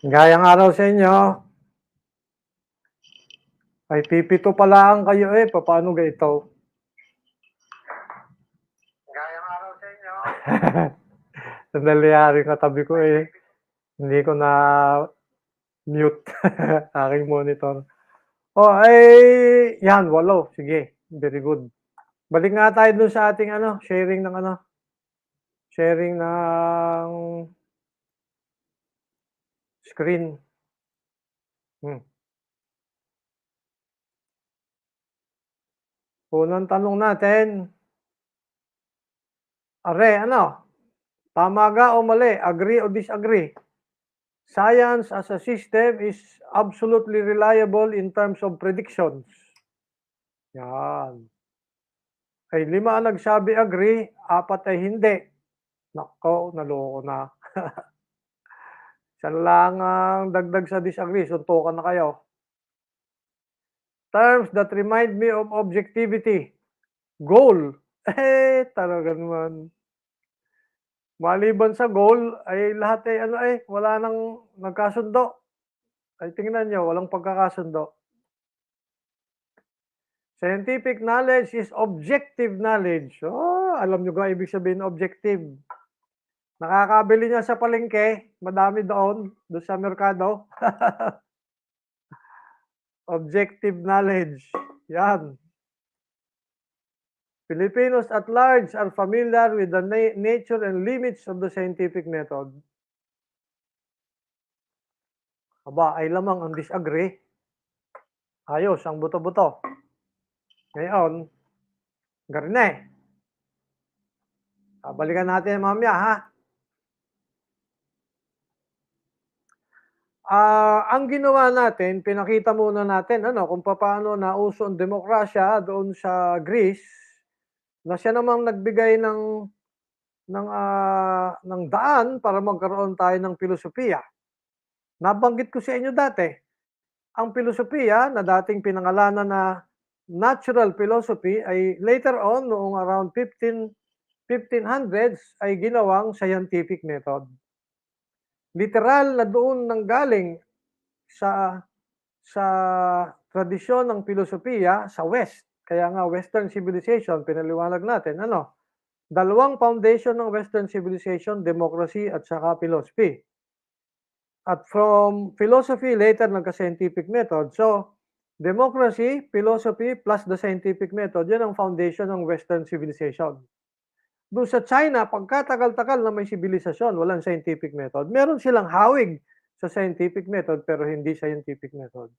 Gayang araw sa inyo. Ay pipito pa lang kayo papaano ganito? Gayang araw sa inyo. Sandali yung katabi ko hindi ko na mute aking monitor. Yan 8, sige, very good. Balik nga tayo dun sa ating sharing ng screen. Unang tanong natin, tama ga o mali? Agree o disagree? Science as a system is absolutely reliable in terms of predictions. Yan. Ay 5 ang nagsabi agree, 4 ay hindi. Nako, naloko na. Isa lang ang dagdag sa disagree, suntukan na kayo. Terms that remind me of objectivity. Goal. Talaga naman. Maliban sa goal, ay lahat wala nang nagkasundo. Ay tingnan nyo, walang pagkakasundo. Scientific knowledge is objective knowledge. Alam nyo ba ibig sabihin objective? Nakakabili niya sa palengke, madami doon sa merkado. Objective knowledge. Yan. Filipinos at large are familiar with the nature and limits of the scientific method. Aba, ay lamang ang disagree. Ayos, ang buto-buto. Ngayon, garne. Balikan natin mamaya, ha? Ang ginawa natin, pinakita muna natin kung paano nauso ang demokrasya doon sa Greece, na siya namang nagbigay ng daan para magkaroon tayo ng filosofiya. Nabanggit ko sa inyo dati, ang filosofiya na dating pinangalanan na natural philosophy ay later on, noong around 1500s, ay ginawang scientific method. Literal na doon nanggaling sa tradisyon ng filosofiya sa West. Kaya nga Western civilization, pinaliwanag natin, dalawang foundation ng Western civilization, democracy at saka philosophy. At from philosophy, later nagka-scientific method. So, democracy, philosophy, plus the scientific method, yan ang foundation ng Western civilization. Doon sa China, pagkatagal-tagal na may sibilisasyon, walang scientific method. Meron silang hawig sa scientific method pero hindi scientific method.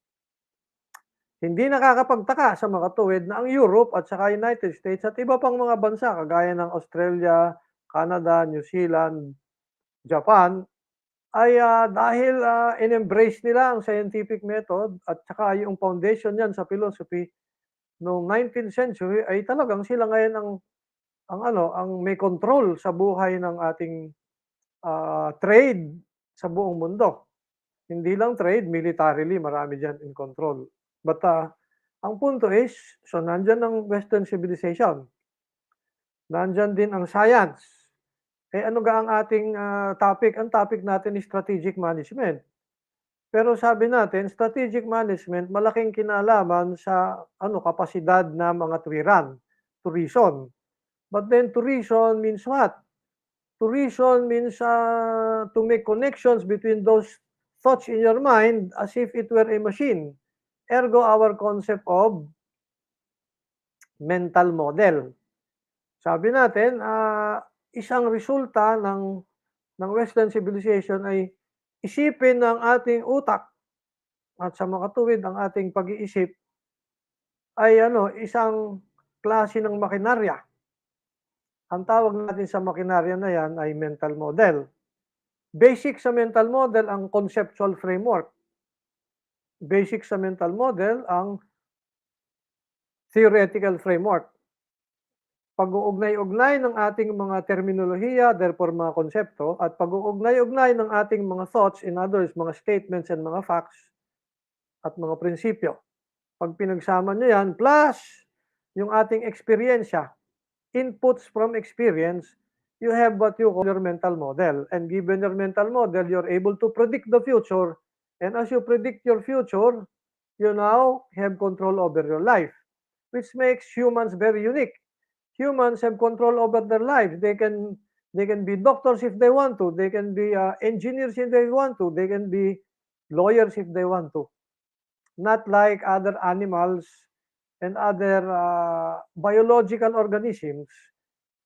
Hindi nakakapagtaka sa makatuwid na ang Europe at saka United States at iba pang mga bansa kagaya ng Australia, Canada, New Zealand, Japan ay dahil in-embrace nila ang scientific method at saka yung foundation niyan sa philosophy noong 19th century ay talagang sila ngayon ang may control sa buhay ng ating trade sa buong mundo. Hindi lang trade, militarily, marami dyan in control. But ang punto is, so nandyan ang Western civilization. Nandyan din ang science. Ano ga ang ating topic? Ang topic natin is strategic management. Pero sabi natin, strategic management, malaking kinalaman sa kapasidad na mga tuwiran, to reason. But then to reason means what? To reason means to make connections between those thoughts in your mind as if it were a machine. Ergo, our concept of mental model. Sabi natin, isang resulta ng Western civilization ay isipin ng ating utak at sa makatuwid ang ating pag-iisip ay isang klase ng makinarya. Ang tawag natin sa makinarya na yan ay mental model. Basic sa mental model ang conceptual framework. Basic sa mental model ang theoretical framework. Pag-uugnay-ugnay ng ating mga terminolohiya, therefore mga konsepto, at pag-uugnay-ugnay ng ating mga thoughts, in others, mga statements and mga facts, at mga prinsipyo. Pag pinagsama nyo yan, plus yung ating eksperyensya, inputs from experience, you have what you call your mental model. And given your mental model, you're able to predict the future. And as you predict your future, you now have control over your life, which makes humans very unique. Humans have control over their lives. They can be doctors if they want to. They can be engineers if they want to. They can be lawyers if they want to. Not like other animals and other biological organisms.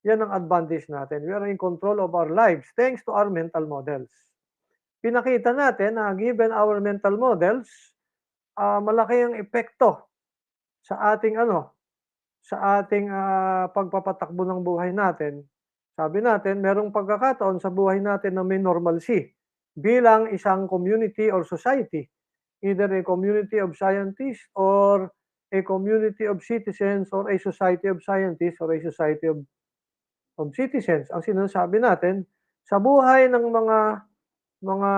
Yan ang advantage natin. We are in control of our lives thanks to our mental models. Pinakita natin na given our mental models, malaki ang epekto sa ating pagpapatakbo ng buhay natin. Sabi natin, merong pagkakataon sa buhay natin na may normalcy bilang isang community or society, either a community of scientists or a community of citizens or a society of scientists or a society of citizens. Ang sinasabi natin, sa buhay ng mga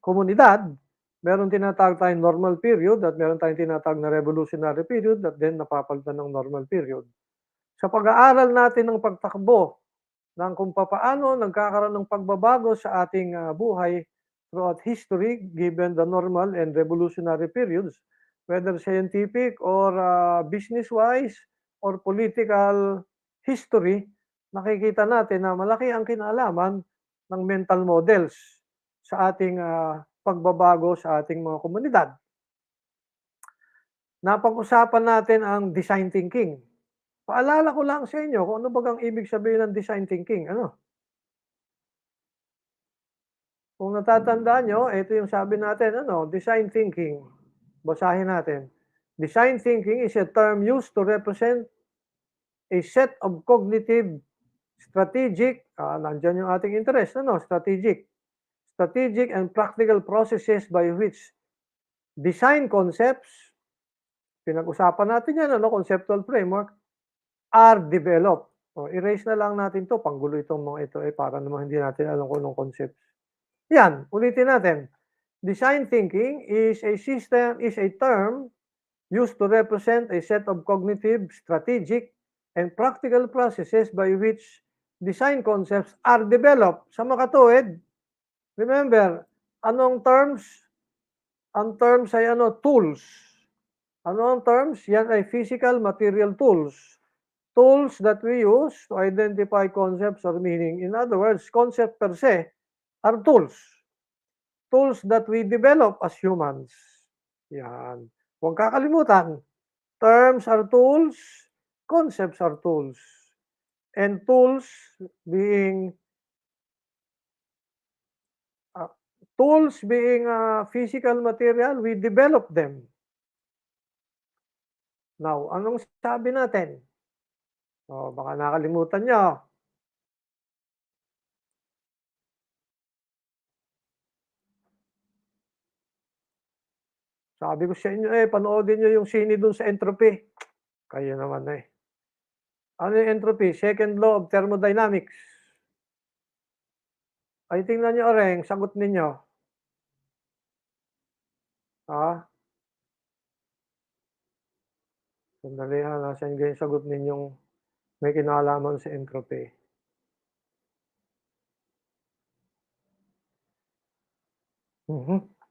komunidad, meron tinatawag tayong normal period at meron tayong tinatawag na revolutionary period at then napapalitan ng normal period. Sa pag-aaral natin ng pagtakbo ng kung papaano nagkakaroon ng pagbabago sa ating buhay throughout history given the normal and revolutionary periods, whether scientific or business-wise or political history, nakikita natin na malaki ang kinalaman ng mental models sa ating pagbabago sa ating mga komunidad. Napag-usapan natin ang design thinking. Paalala ko lang sa inyo kung ano bagang ibig sabihin ng design thinking. Kung natatandaan nyo, ito yung sabi natin, design thinking. Basahin natin. Design thinking is a term used to represent a set of cognitive, strategic, nandyan yung ating interest, strategic and practical processes by which design concepts, pinag-usapan natin yan, conceptual framework, are developed. Erase na lang natin to, panggulo itong mga ito, para naman hindi natin alam kung anong concepts. Yan, ulitin natin. Design thinking is a term used to represent a set of cognitive, strategic, and practical processes by which design concepts are developed. Sa makatuwid, remember, anong terms? Ang terms ay tools. Ano ang terms? Yan ay physical material tools. Tools that we use to identify concepts or meaning. In other words, concept per se are tools. Tools that we develop as humans. Yan. Huwag kakalimutan. Terms are tools, concepts are tools. And tools being physical material, we develop them. Now, anong sabi natin? Baka nakalimutan nyo. Sabi ko sa inyo, panoodin nyo yung sini dun sa entropy. Kayo naman Ano yung entropy? Second law of thermodynamics. Ay, tingnan nyo, Oreng, sagot ninyo. Sandali nasan yung sagot ninyong may kinalaman sa entropy.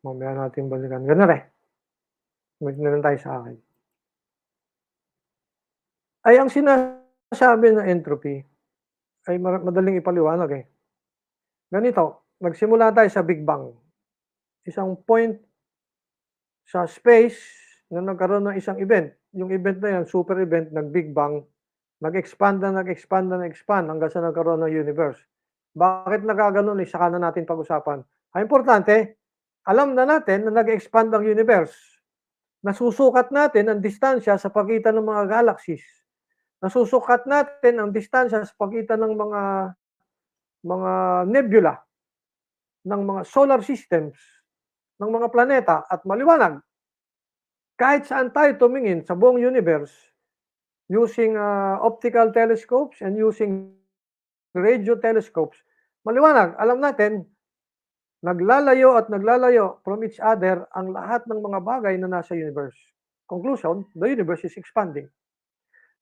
Mamaya natin balikan. Ganun Mag na lang tayo sa akin. Ay, ang sinasabi ng entropy ay madaling ipaliwanag Ganito, nagsimula tayo sa Big Bang. Isang point sa space na nagkaroon ng isang event. Yung event na yan, super event, nag-Big Bang, nag-expand hanggang sa nagkaroon ng universe. Bakit nagkaganon? Saka na natin pag-usapan. Ang importante, alam na natin na nag-expand ang universe. Nasusukat natin ang distansya sa pagitan ng mga galaxies. Nasusukat natin ang distansya sa pagitan ng mga nebula, ng mga solar systems, ng mga planeta at maliwanag. Kahit saan tayo tumingin sa buong universe using optical telescopes and using radio telescopes, maliwanag. Alam natin, naglalayo from each other ang lahat ng mga bagay na nasa universe. Conclusion, the universe is expanding.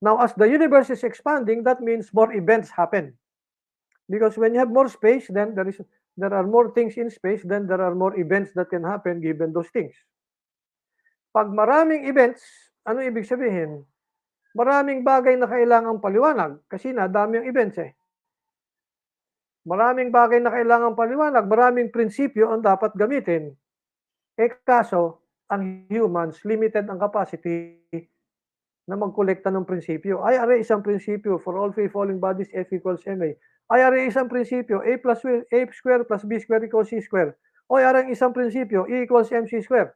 Now, as the universe is expanding, that means more events happen. Because when you have more space, then there are more things in space, then there are more events that can happen given those things. Pag maraming events, ano ibig sabihin? Maraming bagay na kailangang paliwanag kasi nadami yung events eh. Maraming bagay na kailangang paliwanag, maraming prinsipyo ang dapat gamitin. Eh kaso, ang humans, limited ang capacity na magkolekta ng prinsipyo. Ay, are isang prinsipyo, for all free falling bodies, F equals ma. Ay, are isang prinsipyo, a square plus b square equals c square. O, are isang prinsipyo, e equals mc square.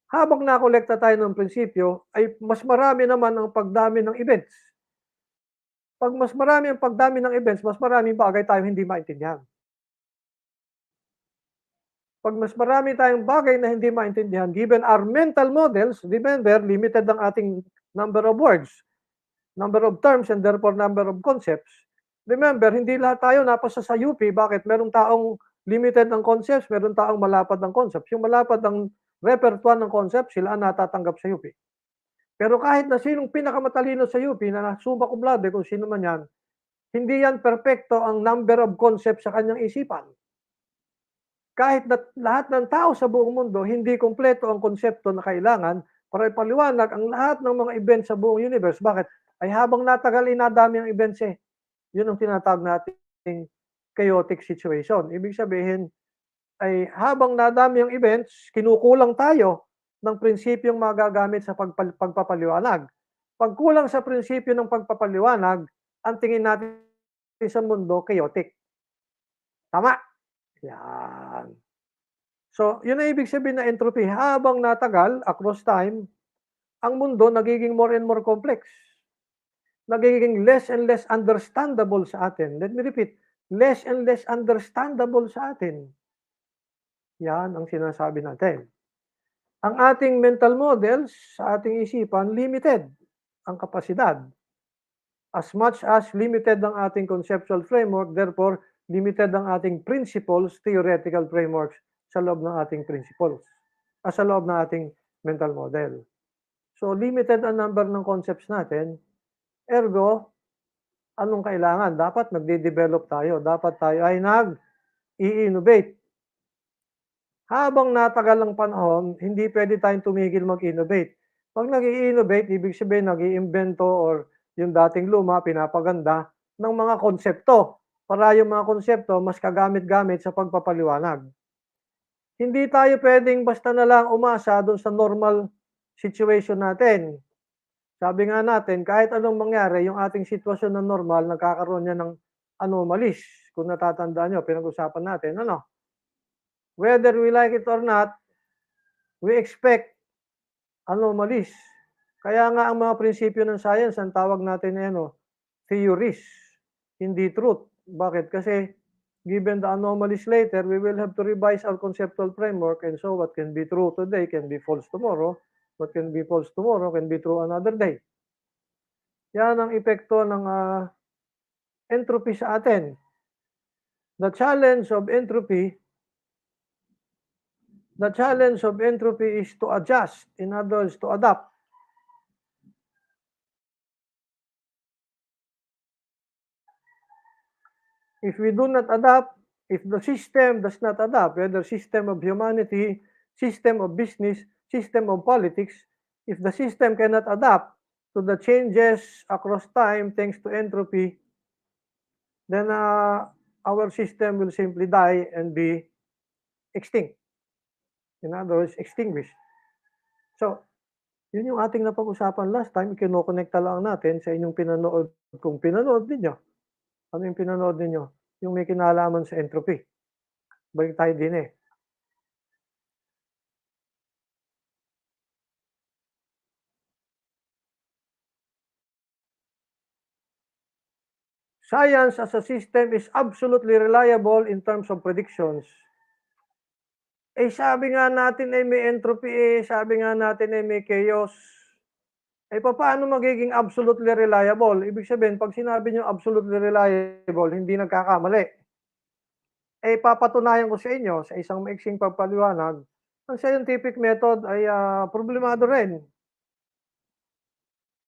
Habang nakolekta tayo ng prinsipyo, ay mas marami naman ang pagdami ng events. Pag mas marami ang pagdami ng events, mas maraming bagay tayo hindi maintindihan. Pag mas marami tayong bagay na hindi maintindihan, given our mental models, remember, limited ang ating number of words, number of terms, and therefore number of concepts. Remember, hindi lahat tayo napasa sa UP. Bakit? Merong taong limited ang concepts, merong taong malapad ang concepts. Yung malapad ang repertoire ng concepts, sila ang natatanggap sa UP. Pero kahit na sinong pinakamatalino sa UP, na summa cum laude, kung sino man yan, hindi yan perfecto ang number of concepts sa kanyang isipan. Kahit na lahat ng tao sa buong mundo, hindi kumpleto ang konsepto na kailangan para ipaliwanag ang lahat ng mga events sa buong universe. Bakit? Ay habang natagal, inadami ang events eh. Yun ang tinatawag nating chaotic situation. Ibig sabihin, ay habang nadami ang events, kinukulang tayo ng prinsipyong magagamit sa pagpapaliwanag. Pag kulang sa prinsipyo ng pagpapaliwanag, ang tingin natin sa mundo, chaotic. Tama? Yan. So, yun ang ibig sabihin na entropy. Habang natagal, across time, ang mundo nagiging more and more complex. Nagiging less and less understandable sa atin. Let me repeat, less and less understandable sa atin. Yan ang sinasabi natin. Ang ating mental models sa ating isipan, limited ang kapasidad. As much as limited ang ating conceptual framework, therefore, limited ang ating principles, theoretical frameworks sa loob ng ating principles, sa loob ng ating mental model. So, limited ang number ng concepts natin, ergo, anong kailangan? Dapat nagde-develop tayo, dapat tayo ay nag-i-innovate. Habang natagal ang panahon, hindi pwede tayong tumigil mag-innovate. Pag nag-i-innovate, ibig sabihin nag-i-invento or yung dating luma, pinapaganda ng mga konsepto para yung mga konsepto mas kagamit-gamit sa pagpapaliwanag. Hindi tayo pwedeng basta na lang umasa doon sa normal situation natin. Sabi nga natin, kahit anong mangyari, yung ating sitwasyon na normal, nagkakaroon niya ng anomalies. Kung natatandaan nyo, pinag-usapan natin, ano? Whether we like it or not, we expect anomalies. Kaya nga ang mga prinsipyo ng science, ang tawag natin ay theories, hindi truth. Bakit? Kasi given the anomalies later, we will have to revise our conceptual framework, and so what can be true today can be false tomorrow. What can be false tomorrow can be true another day. Yan ang epekto ng entropy sa atin. The challenge of entropy is to adjust, in other words, to adapt. If we do not adapt, if the system does not adapt, whether system of humanity, system of business, system of politics, if the system cannot adapt to the changes across time thanks to entropy, then our system will simply die and be extinct. In other words, extinguished. So, yun yung ating napag-usapan last time, kinoconnecta lang natin sa inyong pinanood. Kung pinanood ninyo, ano yung pinanood ninyo? Yung may kinalaman sa entropy. Balik tayo din eh. Science as a system is absolutely reliable in terms of predictions. Eh sabi nga natin ay may entropy sabi nga natin ay may chaos. Eh paano magiging absolutely reliable? Ibig sabihin, pag sinabi nyo absolutely reliable, hindi nagkakamali. Eh papatunayan ko sa inyo sa isang maiksing pagpaliwanag, ang scientific method ay problemado rin.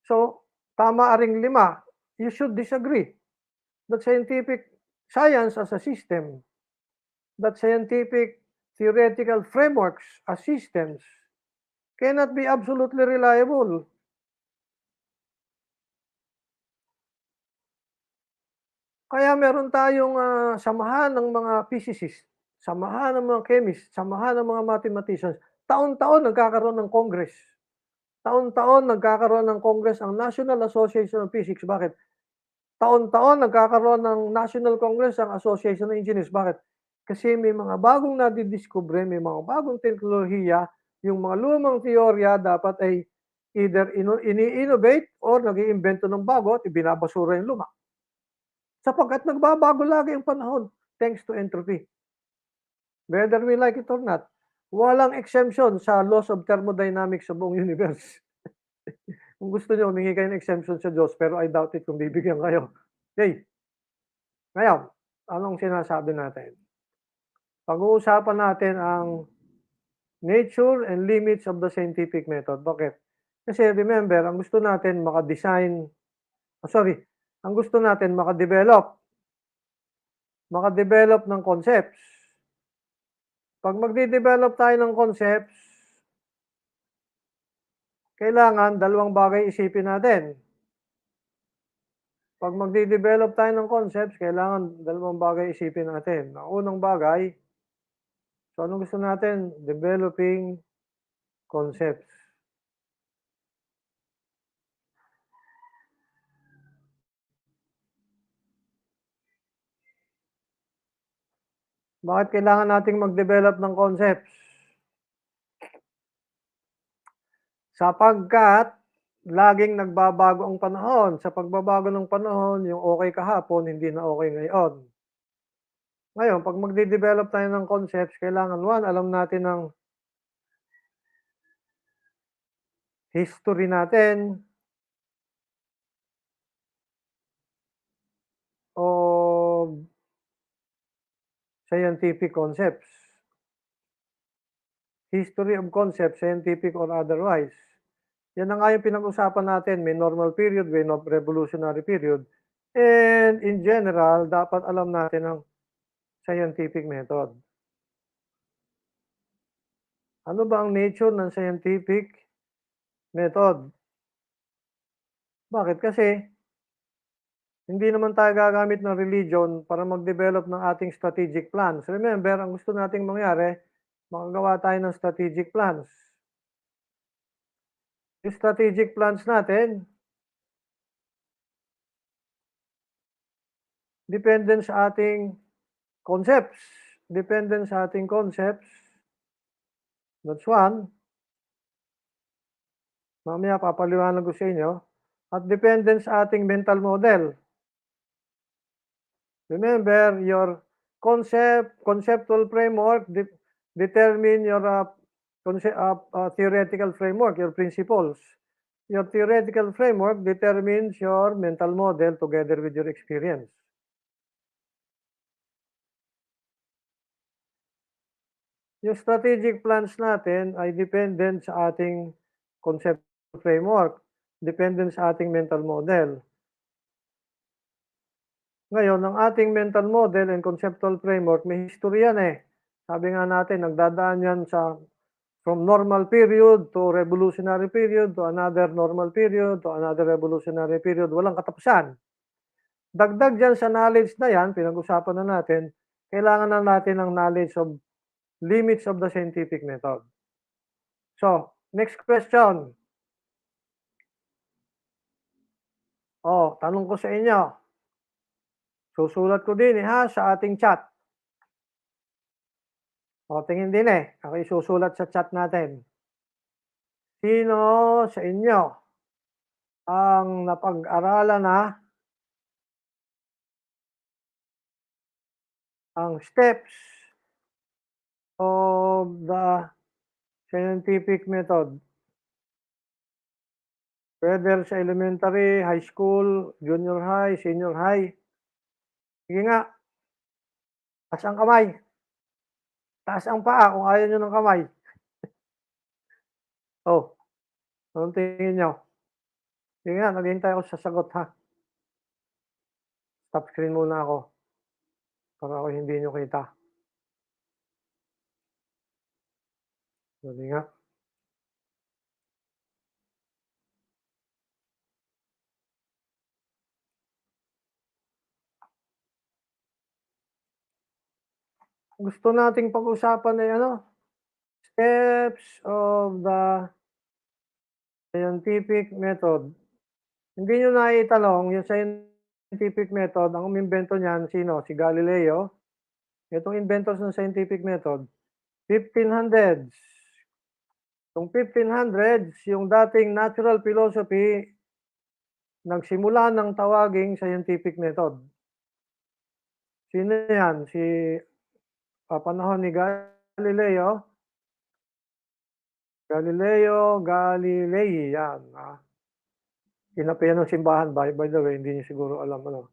So, tama ring 5. You should disagree. that scientific science as a system, that scientific theoretical frameworks as systems cannot be absolutely reliable. Kaya meron tayong, samahan ng mga physicists, samahan ng mga chemists, samahan ng mga mathematicians. Taon-taon nagkakaroon ng congress. Taon-taon nagkakaroon ng congress ang National Association of Physics. Bakit? Taon-taon nagkakaroon ng National Congress ang Association of Engineers. Bakit? Kasi may mga bagong nadidiskubre, may mga bagong teknolohiya, yung mga lumang teorya dapat ay either ini-innovate or nag-iimbento ng bago at ibinabasura yung luma. Sapagkat nagbabago lagi ang panahon thanks to entropy. Whether we like it or not, walang exemption sa laws of thermodynamics sa buong universe. Kung gusto niyo humingi kayo ng exemption sa Diyos, pero I doubt it kung bibigyan kayo. Okay, ngayon, anong sinasabi natin? Pag-uusapan natin ang nature and limits of the scientific method. Bakit? Kasi remember, ang gusto natin maka-design, ang gusto natin maka-develop ng concepts. Pag magde-develop tayo ng concepts, kailangan dalawang bagay isipin natin. Pag magde-develop tayo ng concepts, kailangan dalawang bagay isipin natin. Ang unang bagay, so anong gusto natin? Developing concepts. Bakit kailangan nating mag-develop ng concepts? Sapagkat laging nagbabago ang panahon. Sa pagbabago ng panahon, yung okay kahapon, hindi na okay ngayon. Ngayon, pag magde-develop tayo ng concepts, kailangan one, alam natin ang history natin o scientific concepts. History of concepts, scientific or otherwise. Yan na nga yung pinag-usapan natin. May normal period, may revolutionary period. And in general, dapat alam natin ang scientific method. Ano ba ang nature ng scientific method? Bakit? Kasi hindi naman tayo gagamit ng religion para mag-develop ng ating strategic plans. Remember, ang gusto nating mangyari, makagawa tayo ng strategic plans. Yung strategic plans natin, dependent sa ating concepts. Dependent sa ating concepts. That's one. Mamaya papaliwanag ko sa inyo. At dependent sa ating mental model. Remember, your conceptual framework determine your theoretical framework, your principles. Your theoretical framework determines your mental model together with your experience. Yung strategic plans natin ay dependent sa ating conceptual framework, dependent sa ating mental model. Ngayon, ang ating mental model and conceptual framework, may history yan eh. Sabi nga natin, nagdadaan yan from normal period to revolutionary period to another normal period to another revolutionary period. Walang katapusan. Dagdag dyan sa knowledge na yan, pinag-usapan na natin, kailangan na natin ng knowledge of limits of the scientific method. So, next question. Tanong ko sa inyo. Susulat ko din ha sa ating chat. Tingin din ako isusulat sa chat natin. Sino sa inyo ang napag-aralan na ang steps of the scientific method? Whether sa elementary, high school, junior high, senior high. Sige nga. Taas ang kamay. Taas ang paa kung ayaw nyo ng kamay. Anong tingin nyo? Sige nga, naghihintay ako sa sagot ha. Stop screen muna ako, para ako hindi niyo kita. Dali nga. Gusto nating pag-usapan ay ano, steps of the scientific method. Hindi niyo naitanong yung scientific method, ang umimbento niyan sino? Si Galileo. Itong inventors ng scientific method, 1500s. Yung 1500s, yung dating natural philosophy, nagsimula ng tawaging scientific method. Sino yan? Si panahon ni Galileo Galilei, yan. Kinapa yan ng simbahan, by the way, hindi niyo siguro alam ano.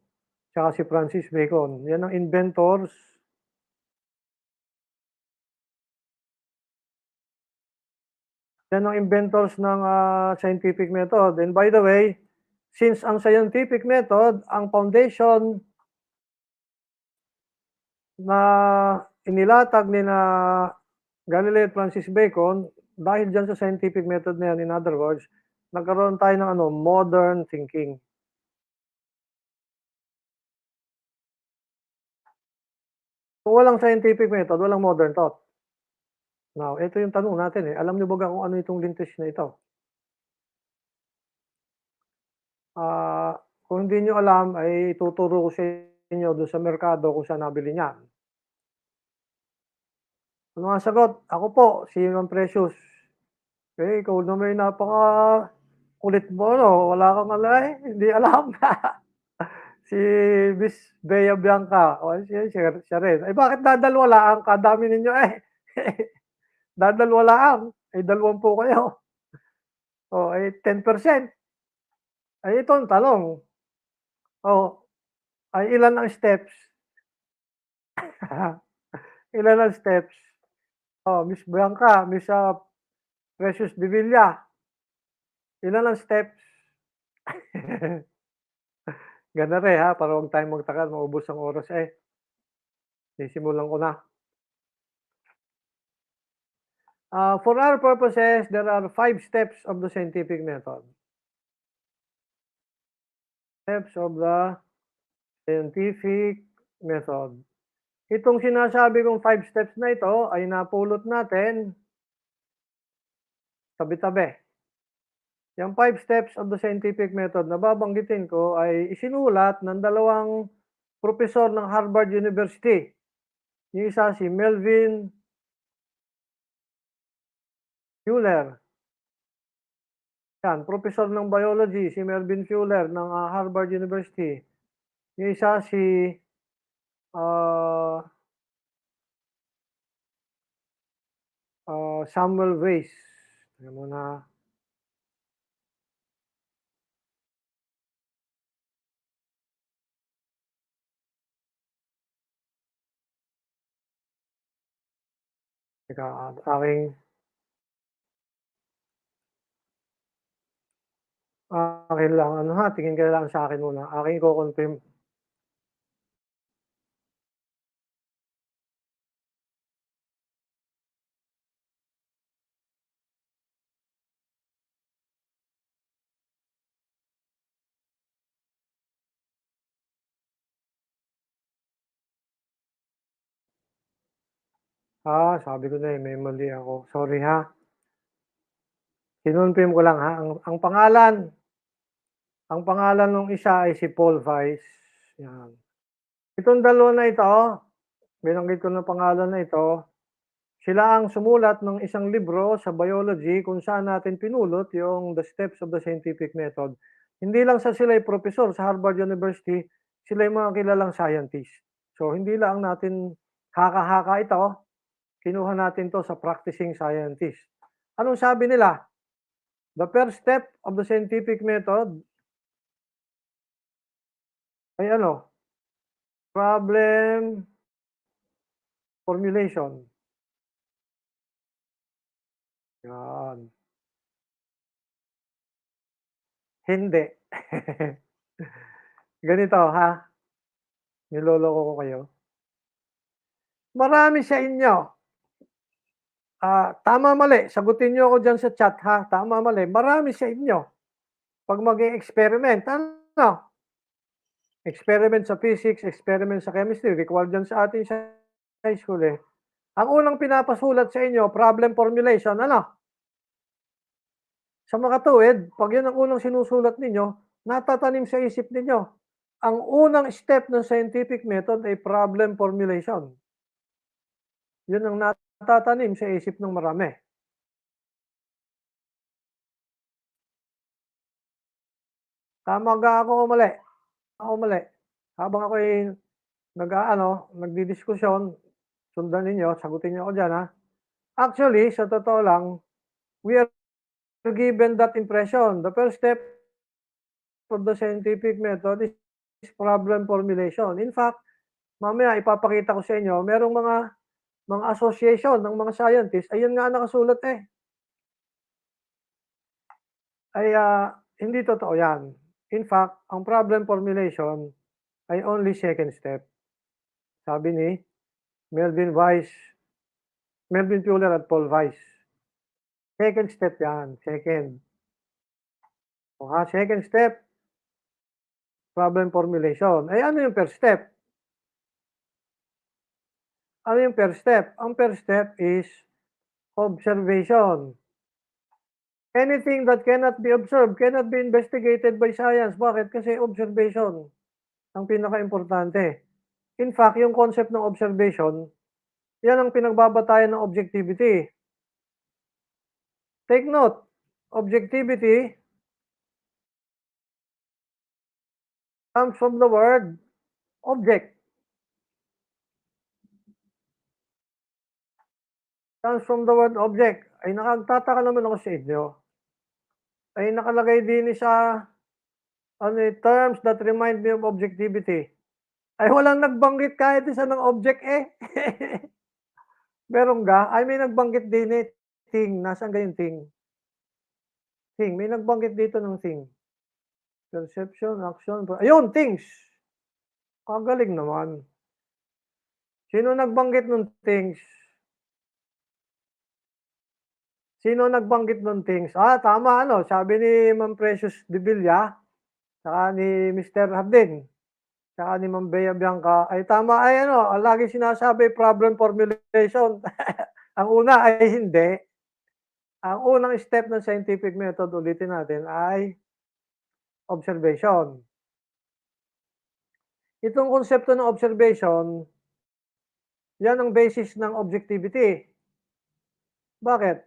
Tsaka si Francis Bacon, yan ang inventors. Yan ang inventors ng scientific method. And by the way, since ang scientific method, ang foundation na inilatag ni na Galileo at Francis Bacon, dahil dyan sa scientific method na yan, in other words, nagkaroon tayo ng modern thinking. Kung walang scientific method, walang modern thought. Now, ito yung tanong natin alam niyo ba kung ano itong lintis na ito? Kung hindi niyo alam, ay ituturo ko sa inyo doon sa merkado kung saan nabili niyan. Ano ang sagot? Ako po, si Ma'am Precious. Ikaw naman napaka-kulit mo, no? Wala kang hindi alam. Si Miss Bea Bianca, siya rin. Ay bakit dadalwa lang? Kadami ninyo dadalwa lang. Ay 20 kayo. Ay 10%. Ay ito ang tanong. Ay ilan ang steps? Ilan ang steps? Miss Bianca, Miss Precious Divilla. Ilan ang steps? Gana rin para huwag tayong magtakal, maubos ang oras sisimulan ko na. For our purposes, there are 5 steps of the scientific method. Steps of the scientific method. Itong sinasabi kong 5 steps na ito ay napulot natin tabi-tabi. Yung 5 steps of the scientific method na babanggitin ko ay isinulat ng dalawang propesor ng Harvard University. Yung isa si Melvin Fuller. Yan, professor ng biology, si Melvin Fuller ng Harvard University. Yung isa si Samuel Weiss. Tingnan mo na. Teka, akin lang, tingin ka lang sa akin muna. Aking i-confirm. Sabi ko na may mali ako. Sorry ha. Kinonfirm ko lang ha. Ang pangalan ng isa ay si Paul Weiss. Yan. Itong dalawa na ito, binanggit ko ng pangalan na ito, sila ang sumulat ng isang libro sa biology kung saan natin pinulot yung The Steps of the Scientific Method. Hindi lang sila ay professor sa Harvard University, sila ay mga kilalang scientist. So hindi lang natin haka-haka ito, kinuha natin to sa practicing scientist. Anong sabi nila? The first step of the scientific method ay problem formulation. Yan. Hindi. Ganito ha. Niloloko ko kayo? Marami sa inyo, tama, mali, sagutin niyo ako diyan sa chat ha, tama, mali. Marami sa inyo 'pag mag-e-experiment, ano, experiment sa physics, experiment sa chemistry, required yan sa atin sa high school, eh. Ang unang pinapasulat sa inyo, problem formulation, ano? Sa makatuwid, 'pag yun ang unang sinusulat ninyo, natatanim sa isip ninyo. Ang unang step ng scientific method ay problem formulation. Yun ang natatanim sa isip ng marami. Tama ba ako o mali? Ako mali. Habang ako'y nagdidiskusyon, sundan ninyo, sagutin niyo ako diyan, ha. Actually, sa totoo lang, we are given that impression. The first step of the scientific method is problem formulation. In fact, mamaya ipapakita ko sa inyo, merong mga association ng mga scientists, ayun nga nakasulat, eh. Ay, hindi totoo 'yan. In fact, ang problem formulation ay only second step, sabi ni Melvin Weiss, Melvin Fuller at Paul Weiss. Second step 'yan, second. Second step, problem formulation. Eh, ano yung first step? Ano yung first step? Ang first step is observation. Anything that cannot be observed cannot be investigated by science. Bakit? Kasi observation ang pinakaimportante. In fact, yung concept ng observation, yan ang pinagbabatayan ng objectivity. Take note, objectivity comes from the word object. Comes from the word object. Ay nakagtataka naman ako sa inyo. Ay nakalagay din sa terms that remind me of objectivity. Ay walang nagbanggit kahit isa ng object, eh. Meron ga? Ay may nagbanggit din, eh, thing. Nasaan ga yung thing? Thing, may nagbanggit dito ng thing. Perception, action, ayun, things. Kagaling naman. Sino nagbanggit ng things? Sino nagbanggit ng things? Tama, ano, sabi ni Ma'am Precious de Villa, saka ni Mr. Hardin, saka ni Ma'am Bea Bianca, ay tama, ay ano, lagi sinasabi problem formulation. Ang una ay hindi. Ang unang step ng scientific method, ulitin natin, ay observation. Itong konsepto ng observation, yan ang basis ng objectivity. Bakit?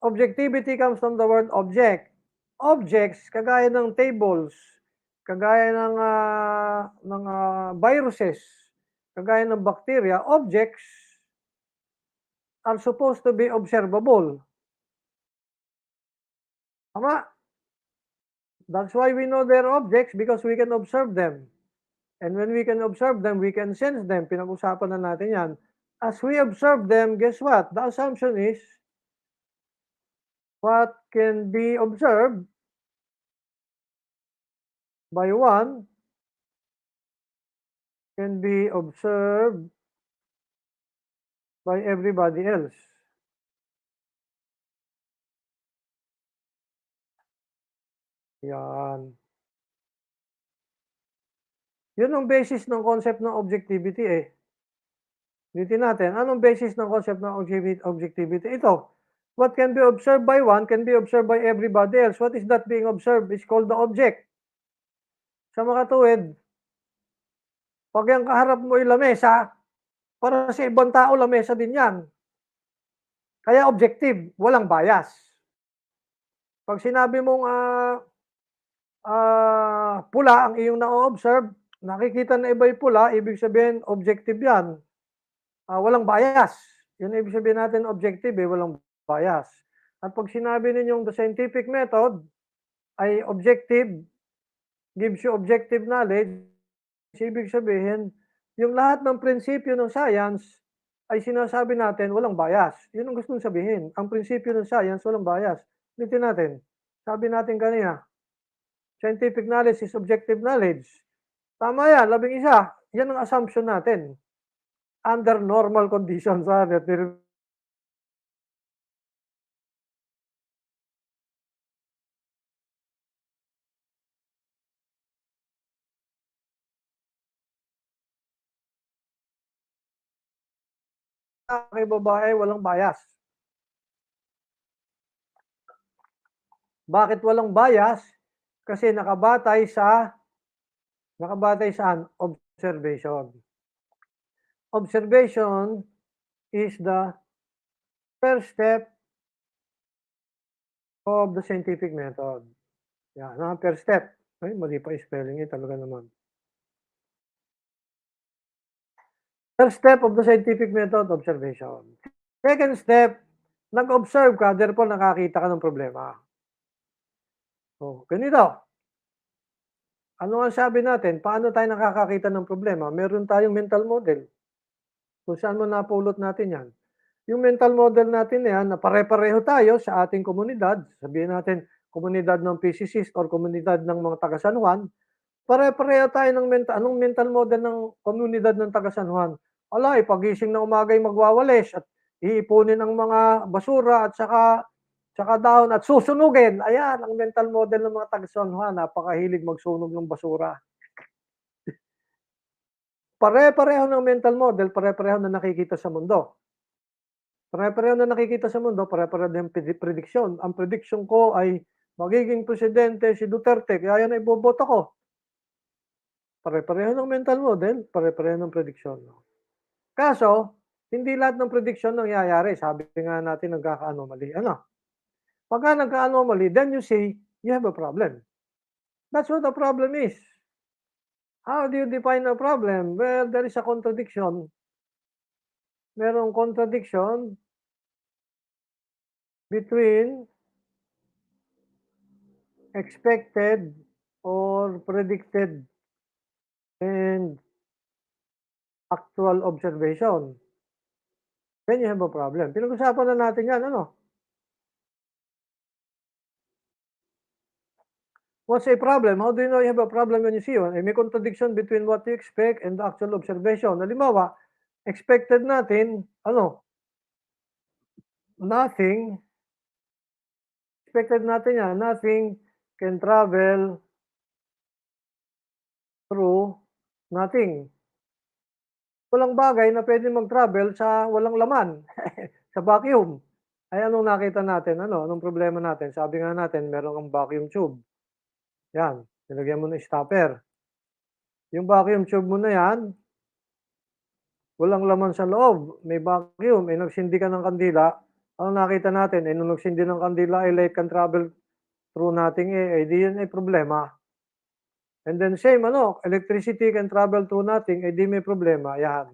Objectivity comes from the word object. Objects, kagaya ng tables, kagaya ng viruses, kagaya ng bacteria, objects are supposed to be observable. Tama? That's why we know they're objects, because we can observe them. And when we can observe them, we can sense them. Pinag-usapan na natin yan. As we observe them, guess what? The assumption is, what can be observed by one can be observed by everybody else. Yan. Yun ang basis ng concept ng objectivity, eh. Ulitin natin, anong basis ng concept ng objectivity? Ito, what can be observed by one can be observed by everybody else. What is that being observed? It's called the object. Sa makatuwid, pag yung kaharap mo ay lamesa, para sa ibang tao lamesa din yan. Kaya objective, walang bias. Pag sinabi mong pula ang iyong na-observe, nakikita na iba'y pula, ibig sabihin objective yan. Walang bias. Yun ibig sabihin natin objective, eh, walang bias. At pag sinabi ninyong the scientific method ay objective, gives you objective knowledge, ibig sabihin, yung lahat ng prinsipyo ng science ay sinasabi natin walang bias. Yun ang gusto kong sabihin. Ang prinsipyo ng science, walang bias. Ulitin natin. Sabi natin kanina, scientific knowledge is objective knowledge. Tama yan, 11. Yan ang assumption natin. Under normal conditions, kay babae walang bias. Bakit walang bias? Kasi nakabatay saan? Observation. Observation is the first step of the scientific method. Yan, first step. Ay, mali pa spelling talaga naman. First step of the scientific method, observation. Second step, nag-observe ka, therefore nakakita ka ng problema. So, ganito. Ano ang sabi natin? Paano tayo nakakakita ng problema? Meron tayong mental model. Kung saan mo napulot natin yan. Yung mental model natin na yan, na pare-pareho tayo sa ating komunidad, sabihin natin, komunidad ng physicist or komunidad ng mga taga-San Juan, pare-pareho tayo ng anong mental model ng komunidad ng taga-San Juan? Ala, pagising na umaga'y magwawalis at iipunin ang mga basura at saka dahon at susunugin. Ayan, ang mental model ng mga taga-San Juan, napakahilig magsunog ng basura. Pare-pareho ng mental model, pare-pareho na nakikita sa mundo. Pare-pareho na nakikita sa mundo, pare-pareho din prediksyon. Ang prediction ko ay magiging presidente si Duterte, kaya yan ay boboto ko. Pare-pareho ng mental model, pare-pareho ng prediksyon. Kaso, hindi lahat ng prediction nangyayari. Sabi nga natin nagkaka-anomaly. Pagka nagka-anomaly, then you say, you have a problem. That's what the problem is. How do you define a problem? Well, there is a contradiction. Merong contradiction between expected or predicted and actual observation. Then you have a problem. Pinag-usapan na natin yan, What's a problem? How do you know you have a problem when you see one? May contradiction between what you expect and the actual observation. Halimbawa, expected natin, nothing, expected natin yan, nothing can travel through nothing. Walang bagay na pwede mag-travel sa walang laman, sa vacuum. Ay anong nakita natin? Anong problema natin? Sabi nga natin, meron kang vacuum tube. Yan, nilagyan mo ng stopper. Yung vacuum tube mo na yan, walang laman sa loob, may vacuum, nagsindi ka ng kandila. Ano nakita natin? Nung nagsindi ng kandila, light can travel through nothing, di yun ay problema. And then same, electricity can travel through nothing, di may problema. Yan.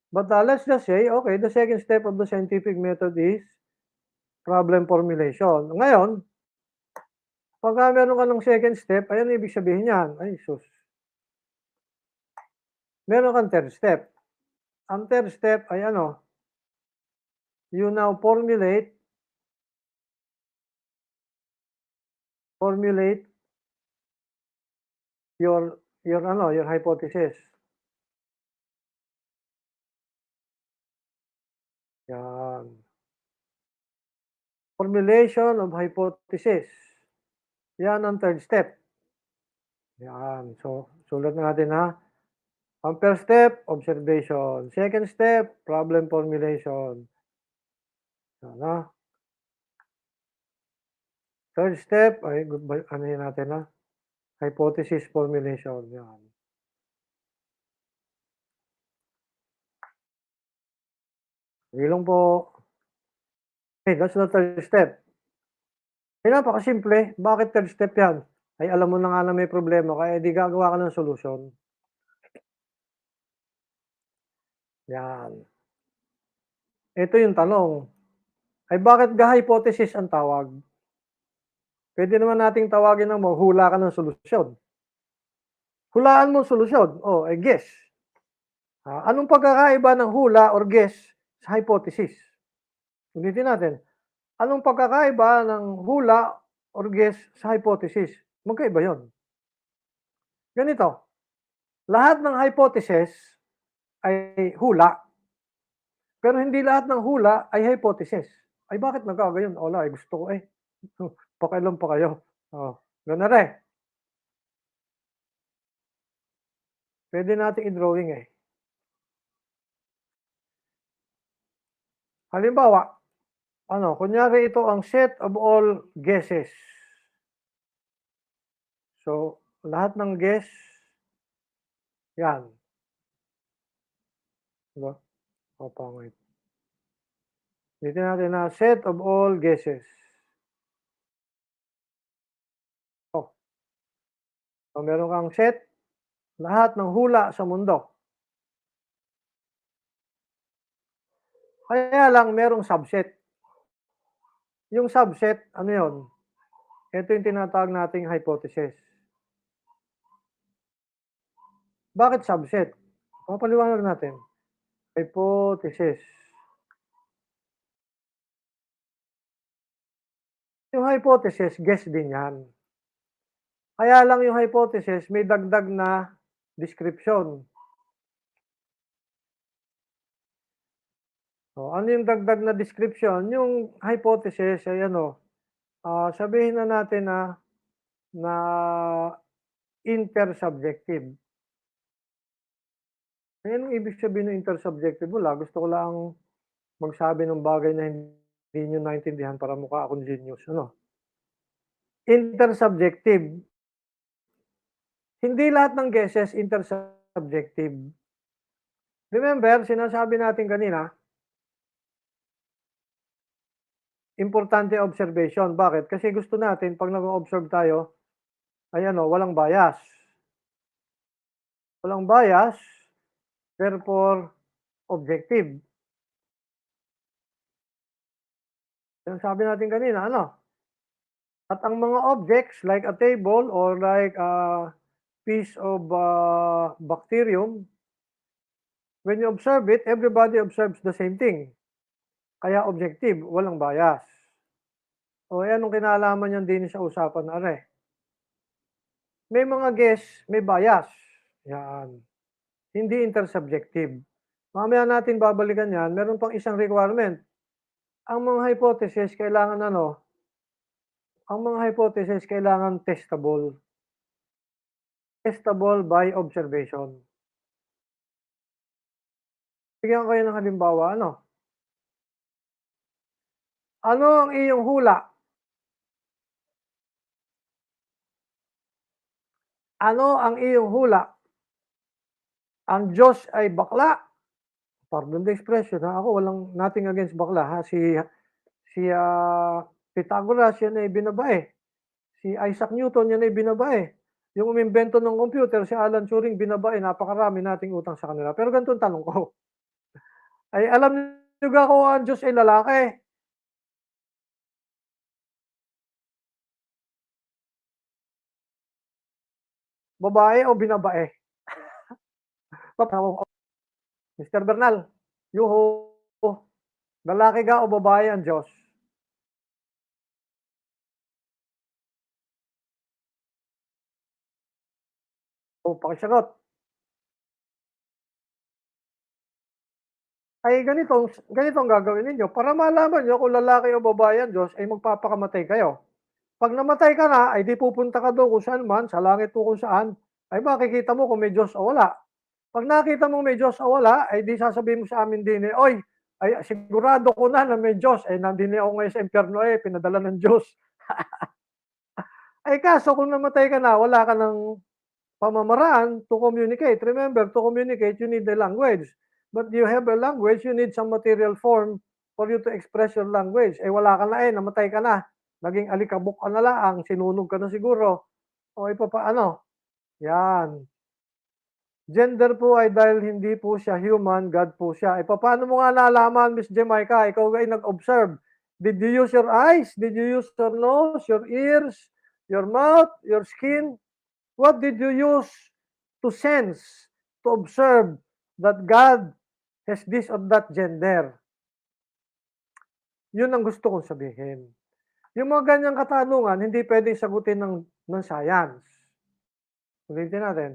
But let's just say, okay, the second step of the scientific method is problem formulation. Ngayon, pagka meron ka ng second step, ayan ibig sabihin yan. Ay, sus. Meron kang third step. Ang third step ay you now formulate your hypothesis. Yan. Formulation of hypothesis. Yan ang third step. Yan. So, sulat natin ha. Ang first step, observation. Second step, problem formulation. Yan, Third step, ay, ano yun natin hypothesis formulation. Yan. Ilong po. Okay, that's the third step. Napakasimple. Bakit third step yan? Ay alam mo na nga na may problema, kaya di gagawa ka ng solusyon. Yan. Ito yung tanong. Ay bakit hypothesis ang tawag? Pwede naman nating tawagin ng hula ka ng solusyon. Hulaan mo solusyon. Guess. Anong pagkakaiba ng hula or guess sa hypothesis? Ulitin natin. Anong pagkakaiba ng hula or guess sa hypothesis? Magkaiba yon. Ganito. Lahat ng hypothesis ay hula, pero hindi lahat ng hula ay hypothesis. Ay bakit nagkagayon? Wala, eh, gusto ko, eh. Pakialam pa kayo. Oh, gano'n rin. Puwede nating i-drawing, eh. Halimbawa, kunyari ito ang set of all guesses. So, lahat ng guess, 'yan, 'di ba? Oh, pangit. Ulitin natin na set of all guesses. Oh, so meron kang set, lahat ng hula sa mundo. Kaya lang merong subset. Yung subset, ano 'yun, ito yung tinatawag nating hypothesis. Bakit subset? Papaliwanag natin. Hypothesis. Yung hypothesis, guess din 'yan. Kaya lang yung hypothesis may dagdag na description. Oh, ano yung dagdag na description? Yung hypothesis ay sabihin na natin na intersubjective. Eh, anong ibig sabihin ng intersubjective? Wala, gusto ko lang magsabi ng bagay na hindi niyo naintindihan para mukha akong genius, ano? Intersubjective, hindi lahat ng guesses intersubjective. Remember, sinasabi natin kanina, importante observation. Bakit? Kasi gusto natin 'pag nag-o-observe tayo ay walang bias. Walang bias, therefore objective. Sinasabi natin kanina, at ang mga objects like a table or like a piece of bacterium, when you observe it, everybody observes the same thing. Kaya objective, walang bias. O eh, anong kinalaman yan din sa usapan na are? May mga guess, may bias. Yan. Hindi intersubjective. Mamaya natin babalikan yan, meron pang isang requirement. Ang mga hypothesis kailangan ang mga hypothesis kailangan testable. Testable by observation. Bigyan ko kayo ng halimbawa, Ano ang iyong hula? Ano ang iyong hula? Ang Diyos ay bakla. Pardon the expression, ha? Ako walang nothing against bakla, ha? Si Pythagoras, yan ay binabae. Si Isaac Newton, yan ay binabae. Yung umimbento ng computer, si Alan Turing, binabae. Napakarami nating utang sa kanila. Pero ganito ang tanong ko. Ay alam niyo ba kung ang Diyos ay lalaki? Babae o binabae? Mr. Bernal, yuhu. Lalaki ka o babae ang Diyos? O, pakisagot. Ay ganito ang gagawin ninyo para malaman niyo kung lalaki o babae ang Diyos ay magpapakamatay kayo. 'Pag namatay ka na ay 'di pupunta ka do'n kung saan man, sa langit o kung saan, ay makikita mo kung may Diyos o wala. 'Pag nakita mong may Diyos o wala, ay 'di sasabihin mo sa amin din, "Oy, ay sigurado ko na may Diyos, eh, nandini ako ngayon sa impyerno, eh, pinadala ng Diyos." Ay kaso kung namatay ka na wala ka ng pamamaraan to communicate. Remember, to communicate, you need a language. But you have a language, you need some material form for you to express your language. Eh wala ka na namatay ka na. Naging alikabok ka na lang, sinunog ka na siguro. O papaano? Yan. Gender po ay dahil hindi po siya human, God po siya. Paano mo nga nalaman, Miss Jamaica? Ikaw ay nag-observe. Did you use your eyes? Did you use your nose, your ears, your mouth, your skin? What did you use to sense, to observe that God has this or that gender? Yun ang gusto kong sabihin. Yung mga ganyang katanungan, hindi pwedeng sagutin ng science. Ulitin natin.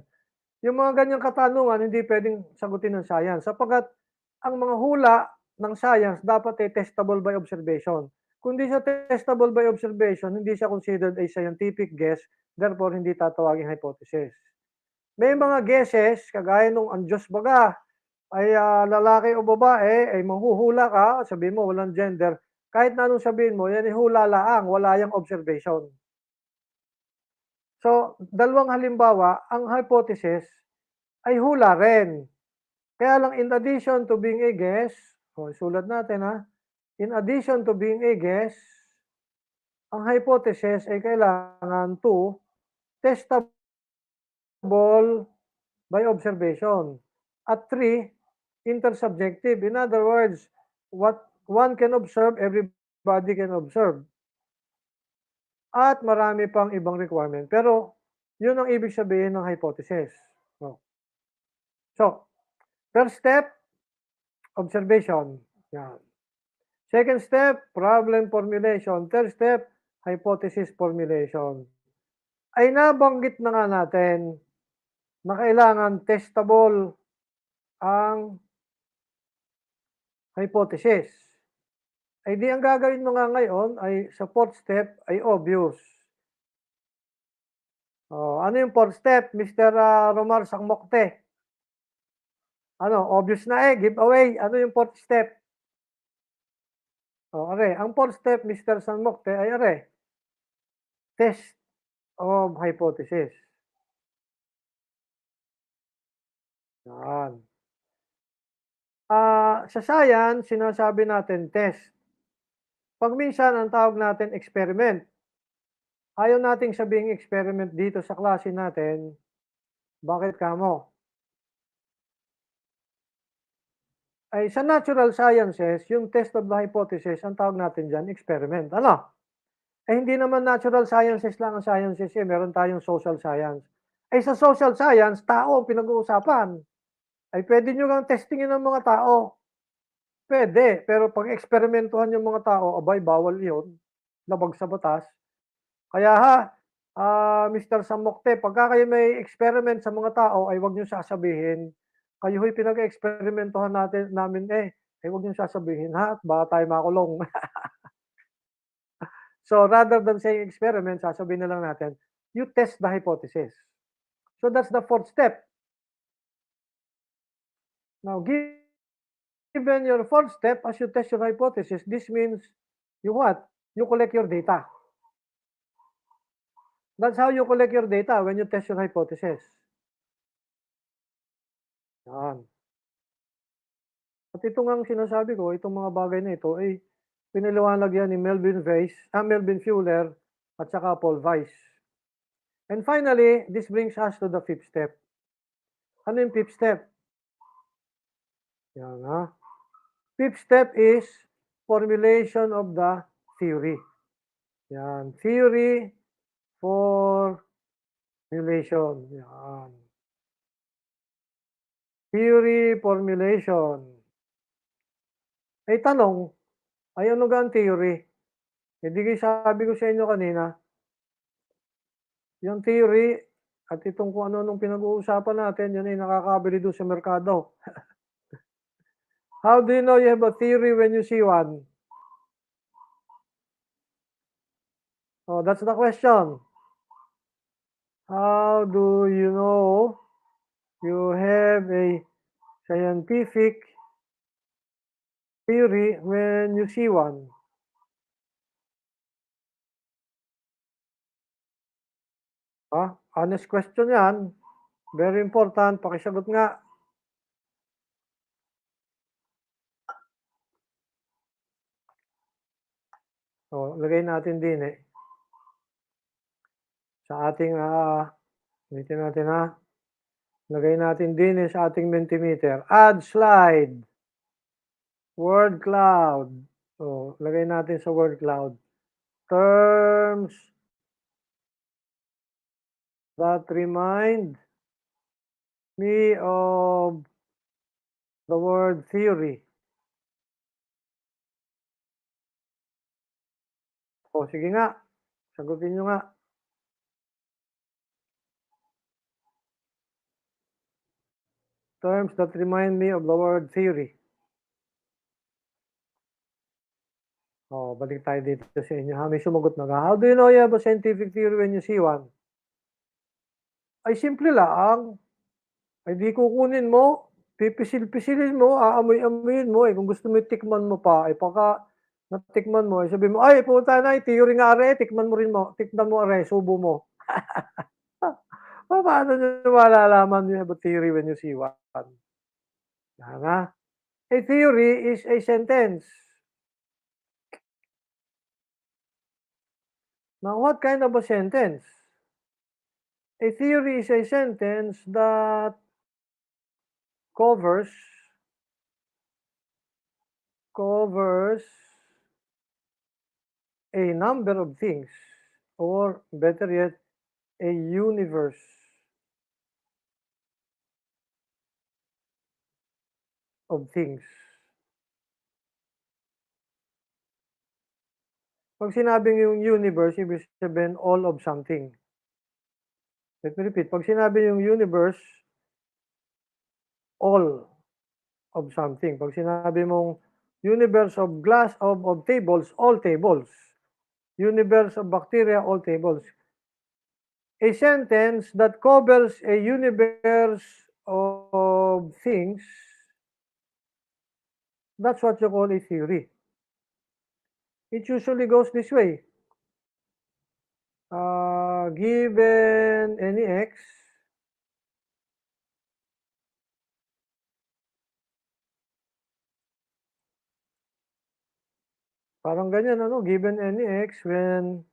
Yung mga ganyang katanungan hindi puwedeng sagutin ng science sapagkat ang mga hula ng science dapat ay testable by observation. Kung di siya testable by observation, hindi siya considered a scientific guess, therefore hindi tatawaging hypothesis. May mga guesses kagaya nung ang Diyos baga ay, lalaki o babae, ay manghuhula ka, sabihin mo walang gender, kahit na anong sabihin mo yan ay hula laang, wala yang observation. So, dalawang halimbawa, ang hypothesis ay hula rin. Kaya lang in addition to being a guess, isulat natin ha, in addition to being a guess, ang hypothesis ay kailangan to testable by observation. At three, intersubjective. In other words, what one can observe, everybody can observe. At marami pang ibang requirement. Pero, yun ang ibig sabihin ng hypothesis. Oh. So, first step, observation. Yan. Second step, problem formulation. Third step, hypothesis formulation. Ay nabanggit na nga natin na kailangan testable ang hypothesis. Ay di ang gagawin mo nga ngayon ay sa fourth step ay obvious. Ano yung fourth step, Mr. Romar Sangmokte? Ano, obvious na giveaway. Ano yung fourth step? Ang fourth step, Mr. Sangmokte, ay test of hypothesis. Yan. Sa science, sinasabi natin test. Pag minsan, ang tawag natin experiment. Ayaw nating sabihing experiment dito sa klase natin. Bakit kamo? Ay sa natural sciences, yung test of the hypothesis, ang tawag natin dyan, experiment. Ano? Hindi naman natural sciences lang ang sciences meron tayong social science. Sa social science, tao ang pinag-uusapan. Ay pwede nyo kang testingin ng mga tao. Pwede, pero pag eksperimentuhan yung mga tao, abay, bawal yun. Labag sa batas. Kaya Mr. Samokte, pagka kayo may experiment sa mga tao, ay huwag nyo sasabihin, kayo ho'y pinag-eksperimentuhan namin ay huwag nyo sasabihin, baka tayo makulong. So rather than saying experiment, sasabihin na lang natin, you test the hypothesis. So that's the fourth step. Now, given your fourth step, as you test your hypothesis, this means you what? You collect your data. That's how you collect your data when you test your hypothesis. Yan. At ito nga ang sinasabi ko, itong mga bagay na ito ay pinaliwanag yan ni Melvin Fuller at saka Paul Weiss. And finally, this brings us to the fifth step. Ano yung fifth step? Yan Fifth step is formulation of the theory. Yan, theory formulation. Yan. Theory formulation. Ay tanong, ay ano ga ang theory? Hindi sabi ko sa inyo kanina, yung theory at itong kung ano nung pinag-uusapan natin, yan ay nakakabili doon sa merkado. How do you know you have a theory when you see one? That's the question. How do you know you have a scientific theory when you see one? Honest question yan. Very important. Pakisagot nga. Lagay natin din sa ating, ulitin natin lagay natin din sa ating Mentimeter. Add slide. Word cloud. Lagay natin sa word cloud. Terms that remind me of the word theory. Sige nga. Sagutin nyo nga. Terms that remind me of the word theory. Oh, balik tayo dito sa inyo ha. May sumagot na nga. How do you know you have a scientific theory when you see one? Ay simple lang. Ay di kukunin mo, pipisil-pisilin mo, aamoy-amoyin mo. Kung gusto mo tikman mo pa, pagka natikman mo, sabihin mo, ay puta na, theory nga are, tikman mo are, subo mo. Paano nyo malalaman you have a theory when you see one? Nga. A theory is a sentence. Now, what kind of a sentence? A theory is a sentence that covers a number of things, or better yet, a universe of things. Pag sinabing yung universe, ibig sabihin all of something. Let me repeat. Pag sinabi yung universe, all of something. Pag sinabi mong universe of glass, of tables, all tables. Universe of bacteria, all tables. A sentence that covers a universe of things, that's what you call a theory. It usually goes this way. Given any x, parang ganyan, given any x, when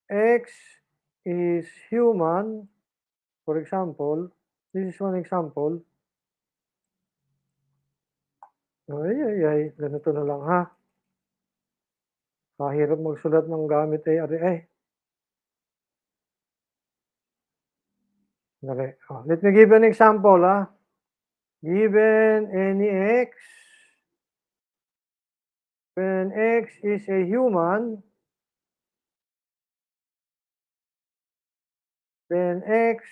x is human, for example, this is one example. Ay, ganito na lang ha. Mahirap magsulat ng gamit let me give an example ha. Given any x, when x is a human, then x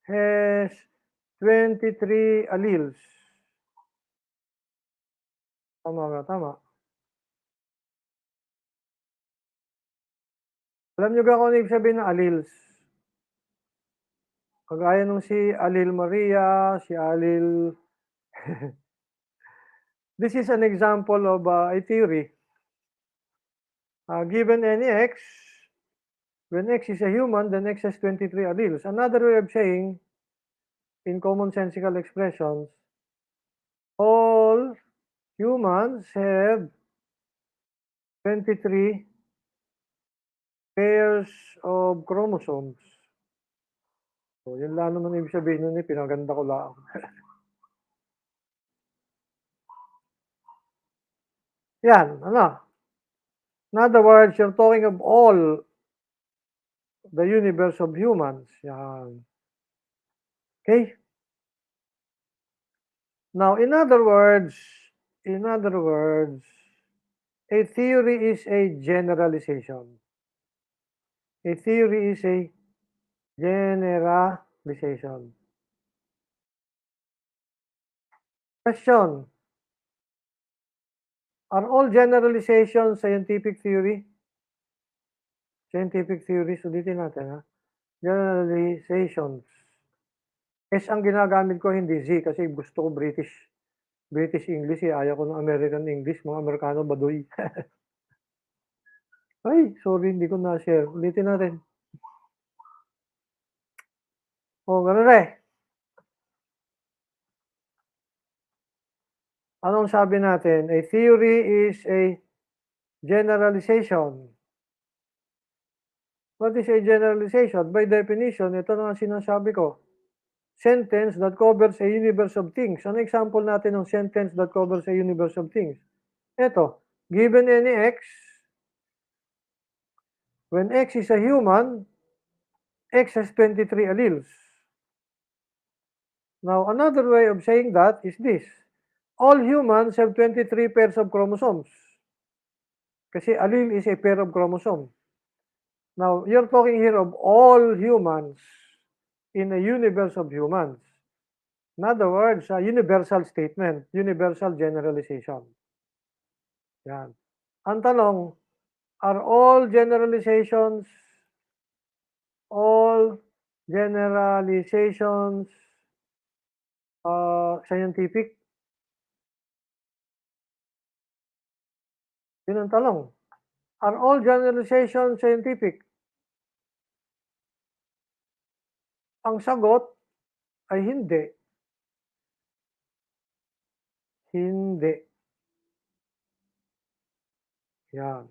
has 23 alleles. Tama ba? Tama. Alam nyo ba kung ano ibig sabihin ng alleles? Kagaya nung si Alil Maria, si Alil... This is an example of a theory. Given any x, when x is a human, then x has 23 alleles. Another way of saying, in commonsensical expressions, all humans have 23 pairs of chromosomes. So, yun lang naman ibig sabihin nun pinaganda ko lang. Yan, In other words, you're talking of all the universe of humans. Yan. Okay? Now, in other words, a theory is a generalization. A theory is a generalization. Question. Are all generalizations scientific theory? Scientific theories, ulitin natin ha. Generalizations. S ang ginagamit ko, hindi Z, kasi gusto ko British English Ayaw ko ng American English, mga Amerikano baduy. Ay, sorry, hindi ko na-share. Ulitin natin. Ganun Anong sabi natin? A theory is a generalization. What is a generalization? By definition, ito na ang sinasabi ko. Sentence that covers a universe of things. Ano example natin ng sentence that covers a universe of things? Ito, given any x, when x is a human, x has 23 alleles. Now, another way of saying that is this. All humans have 23 pairs of chromosomes. Kasi allele is a pair of chromosome. Now, you're talking here of all humans in a universe of humans. In other words, universal statement, universal generalization. Yan. Ang tanong, are all generalizations scientific? Yun ang tanong. Are all generalizations scientific? Ang sagot ay hindi. Hindi. Yan.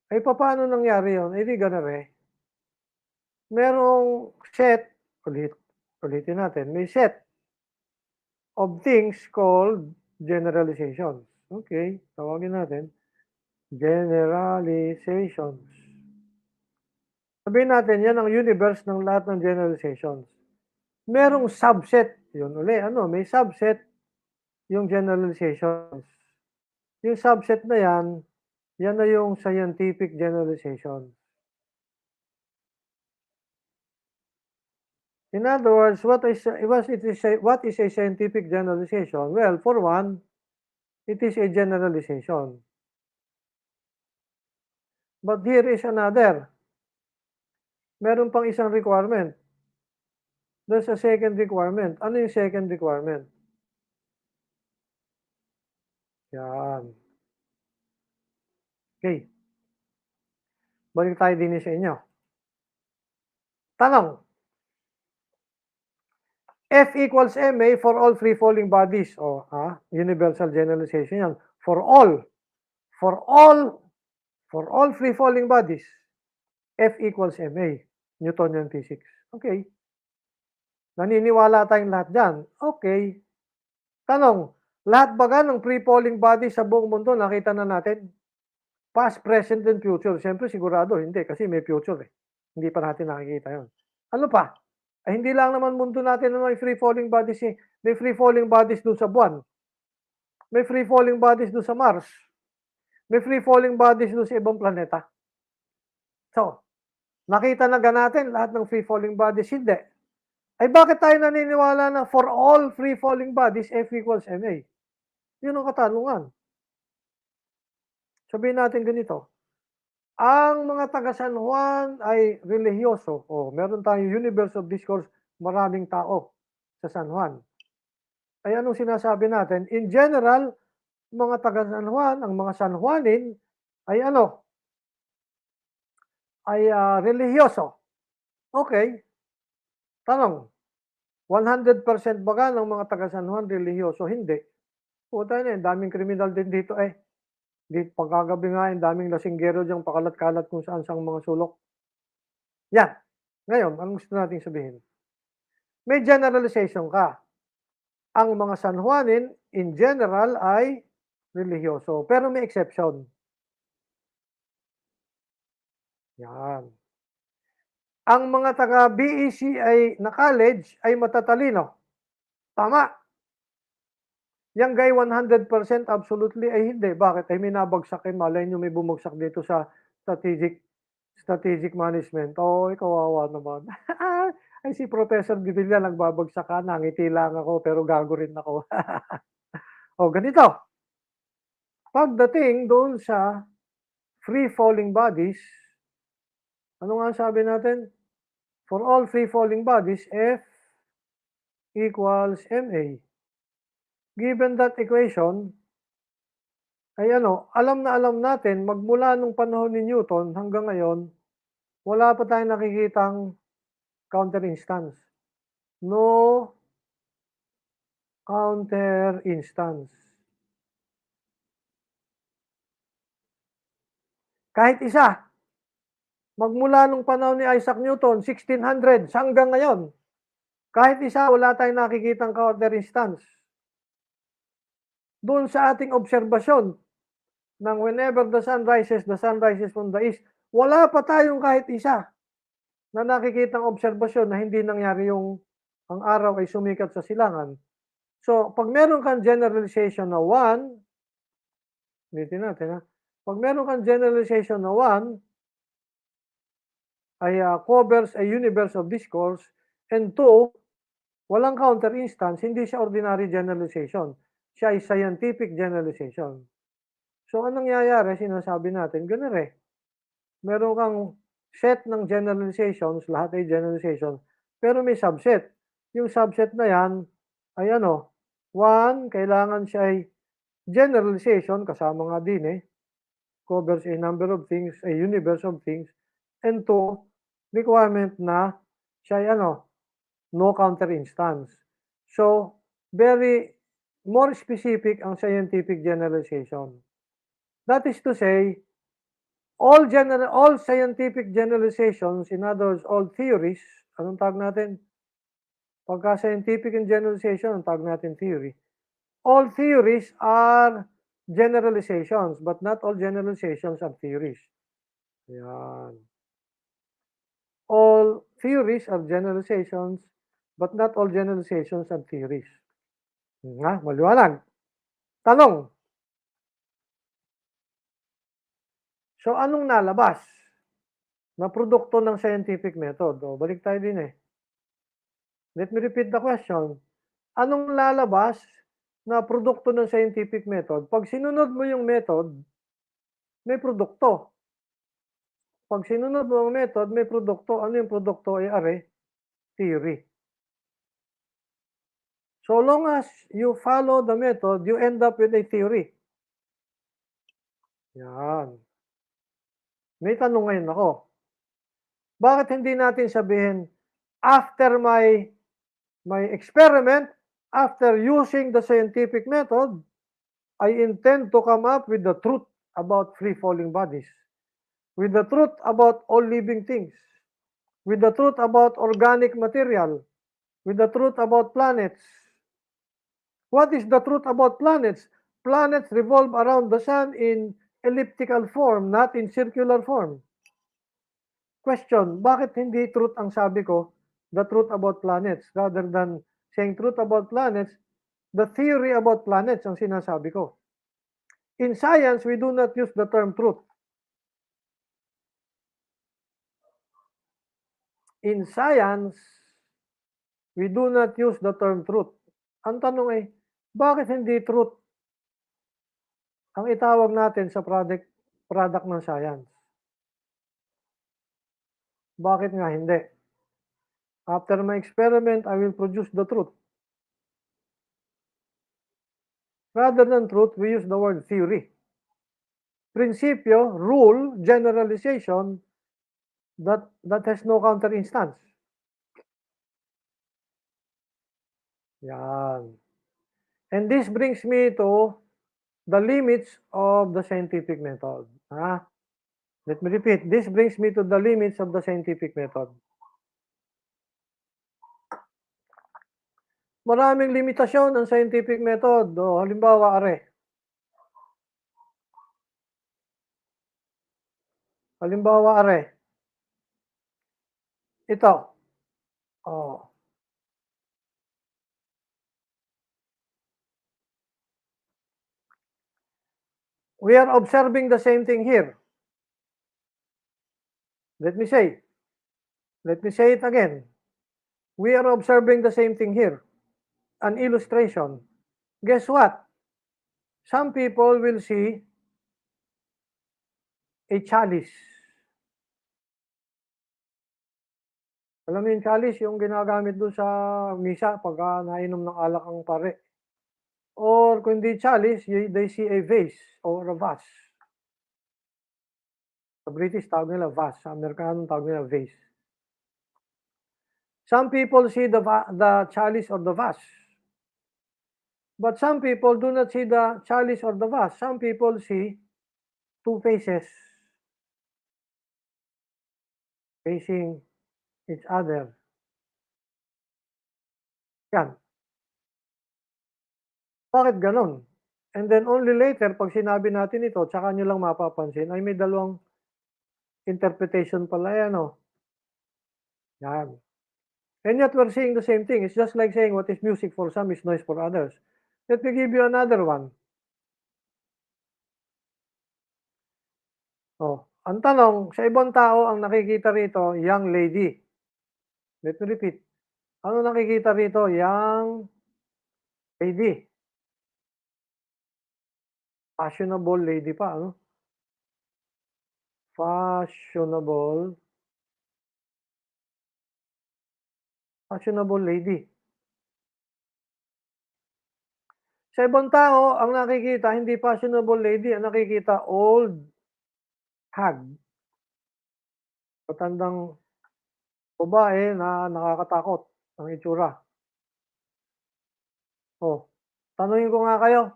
Ay paano nangyari yun? Eh di ganun eh. Merong set, ulitin natin, may set of things called generalizations. Okay, tawagin natin. Generalizations. Sabihin natin, yan ang universe ng lahat ng generalizations. Merong subset, yun uli, may subset yung generalizations. Yung subset na yan na yung scientific generalization. In other words, what is a scientific generalization? Well, for one, it is a generalization. But here is another. Meron pang isang requirement. There's a second requirement. Ano yung second requirement? Yan. Okay. Balik tayo din sa inyo. Tanong. F equals ma for all free-falling bodies. Universal generalization yan. For all free-falling bodies, F equals ma. Newtonian physics. Okay. Naniniwala tayong lahat dyan. Okay. Tanong, lahat ba ng free-falling bodies sa buong mundo nakita na natin? Past, present, and future. Siyempre sigurado, hindi. Kasi may future eh. Hindi pa natin nakikita yun. Ano pa? Hindi lang naman mundo natin na may free-falling bodies eh. May free-falling bodies dun sa buwan. May free-falling bodies dun sa Mars. May free-falling bodies dun sa ibang planeta. So, nakita na natin lahat ng free-falling bodies? Hindi. Ay bakit tayo naniniwala na for all free-falling bodies, F equals ma? Yun ang katanungan. Sabihin natin ganito. Ang mga taga San Juan ay relihiyoso. Meron tayong universe of discourse, maraming tao sa San Juan. Ay anong sinasabi natin? In general, mga taga San Juan, ang mga San Juanin ay relihiyoso. Okay. Tanong, 100% ba ng mga taga San Juan relihiyoso? Hindi. Puta na, daming kriminal din dito eh. Pagkagabi nga, daming lasinggero diyang pakalat-kalat kung saan sang mga sulok. Yan. Ngayon, ang gusto nating sabihin? May generalization ka. Ang mga San Juanin, in general, ay relihiyoso. Pero may exception. Yan. Ang mga taga-BEC na college ay matatalino. Tama. Yang gay 100% absolutely ay hindi. Bakit? Ay may nabagsak eh. Malay nyo may bumagsak dito sa strategic management. Kawawa naman. Ay si Professor Divilla nagbabagsak ka. Nangiti lang ako pero gago rin ako. Ganito. Pagdating doon sa free-falling bodies, ano nga sabi natin? For all free-falling bodies, F equals ma. Given that equation, ay alam na alam natin, magmula nung panahon ni Newton hanggang ngayon, wala pa tayong nakikitang counter instance. No counter instance. Kahit isa, magmula nung panahon ni Isaac Newton, 1600s hanggang ngayon, kahit isa, wala tayong nakikitang counter instance. Doon sa ating obserbasyon, ng whenever the sun rises from the east, wala pa tayong kahit isa na nakikitang obserbasyon na hindi nangyari yung ang araw ay sumikat sa silangan. So, pag meron kang generalization na 1, ulitin natin pag meron kang generalization na 1, ay covers a universe of discourse, and 2, Walang counter instance, hindi siya ordinary generalization. Siya ay scientific generalization. So, anong nangyayari? Sinasabi natin, ganun meron kang set ng generalizations, lahat ay generalization, pero may subset. Yung subset na yan ay ano, one, kailangan siya ay generalization, kasama nga din covers a number of things, a universe of things, and two, requirement na siya ay ano, no counter instance. So, very more specific ang scientific generalization. That is to say, all scientific generalizations, in other words, all theories, anong tawag natin? Pagka scientific and generalization, ang tawag natin theory. All theories are generalizations, but not all generalizations are theories. Yan. All theories are generalizations, but not all generalizations are theories. Nga, maliwanag. Tanong. So, anong nalabas na produkto ng scientific method? O, balik tayo din Let me repeat the question. Anong lalabas na produkto ng scientific method? Pag sinunod mo yung method, may produkto. Pag sinunod mo ang method, may produkto. Ano yung produkto? Ay theory. So long as you follow the method, you end up with a theory. Yan. May tanong ngayon ako. Bakit hindi natin sabihin, after my experiment, after using the scientific method, I intend to come up with the truth about free-falling bodies, with the truth about all living things, with the truth about organic material, with the truth about planets. What is the truth about planets? Planets revolve around the sun in elliptical form, not in circular form. Question, bakit hindi truth ang sabi ko, the truth about planets, rather than saying truth about planets, the theory about planets ang sinasabi ko. In science, we do not use the term truth. In science, we do not use the term truth. Ang tanong bakit hindi truth ang itawag natin sa product ng science? Bakit nga hindi? After my experiment, I will produce the truth. Rather than truth, we use the word theory. Principio, rule, generalization, that has no counter instance. Yan. And this brings me to the limits of the scientific method. Let me repeat, this brings me to the limits of the scientific method. Maraming limitasyon ang scientific method. Halimbawa, Halimbawa, ito. We are observing the same thing here. Let me say it again. We are observing the same thing here. An illustration. Guess what? Some people will see a chalice. Alam mo yung chalice, yung ginagamit doon sa misa pagka nainom ng alak ang pare. Or kung hindi chalice, they see a vase or a vase. Sa British, tawag nila vase. Sa Amerikano, tawag nila vase. Some people see the chalice or the vase. But some people do not see the chalice or the vase. Some people see two faces facing each other. Yan. Bakit ganon? And then only later, pag sinabi natin ito, tsaka nyo lang mapapansin, ay may dalawang interpretation pala yan, Yan. And yet we're saying the same thing. It's just like saying what is music for some is noise for others. Let me give you another one. Ang tanong, sa ibang tao ang nakikita rito, young lady. Let me repeat. Ano nakikita rito? Young lady. Fashionable lady pa, ano? Fashionable fashionable lady. Sa ibang tao, ang nakikita hindi fashionable lady, ang nakikita old hag. Matandang babae na nakakatakot ang itsura. Oh, tanungin ko nga kayo,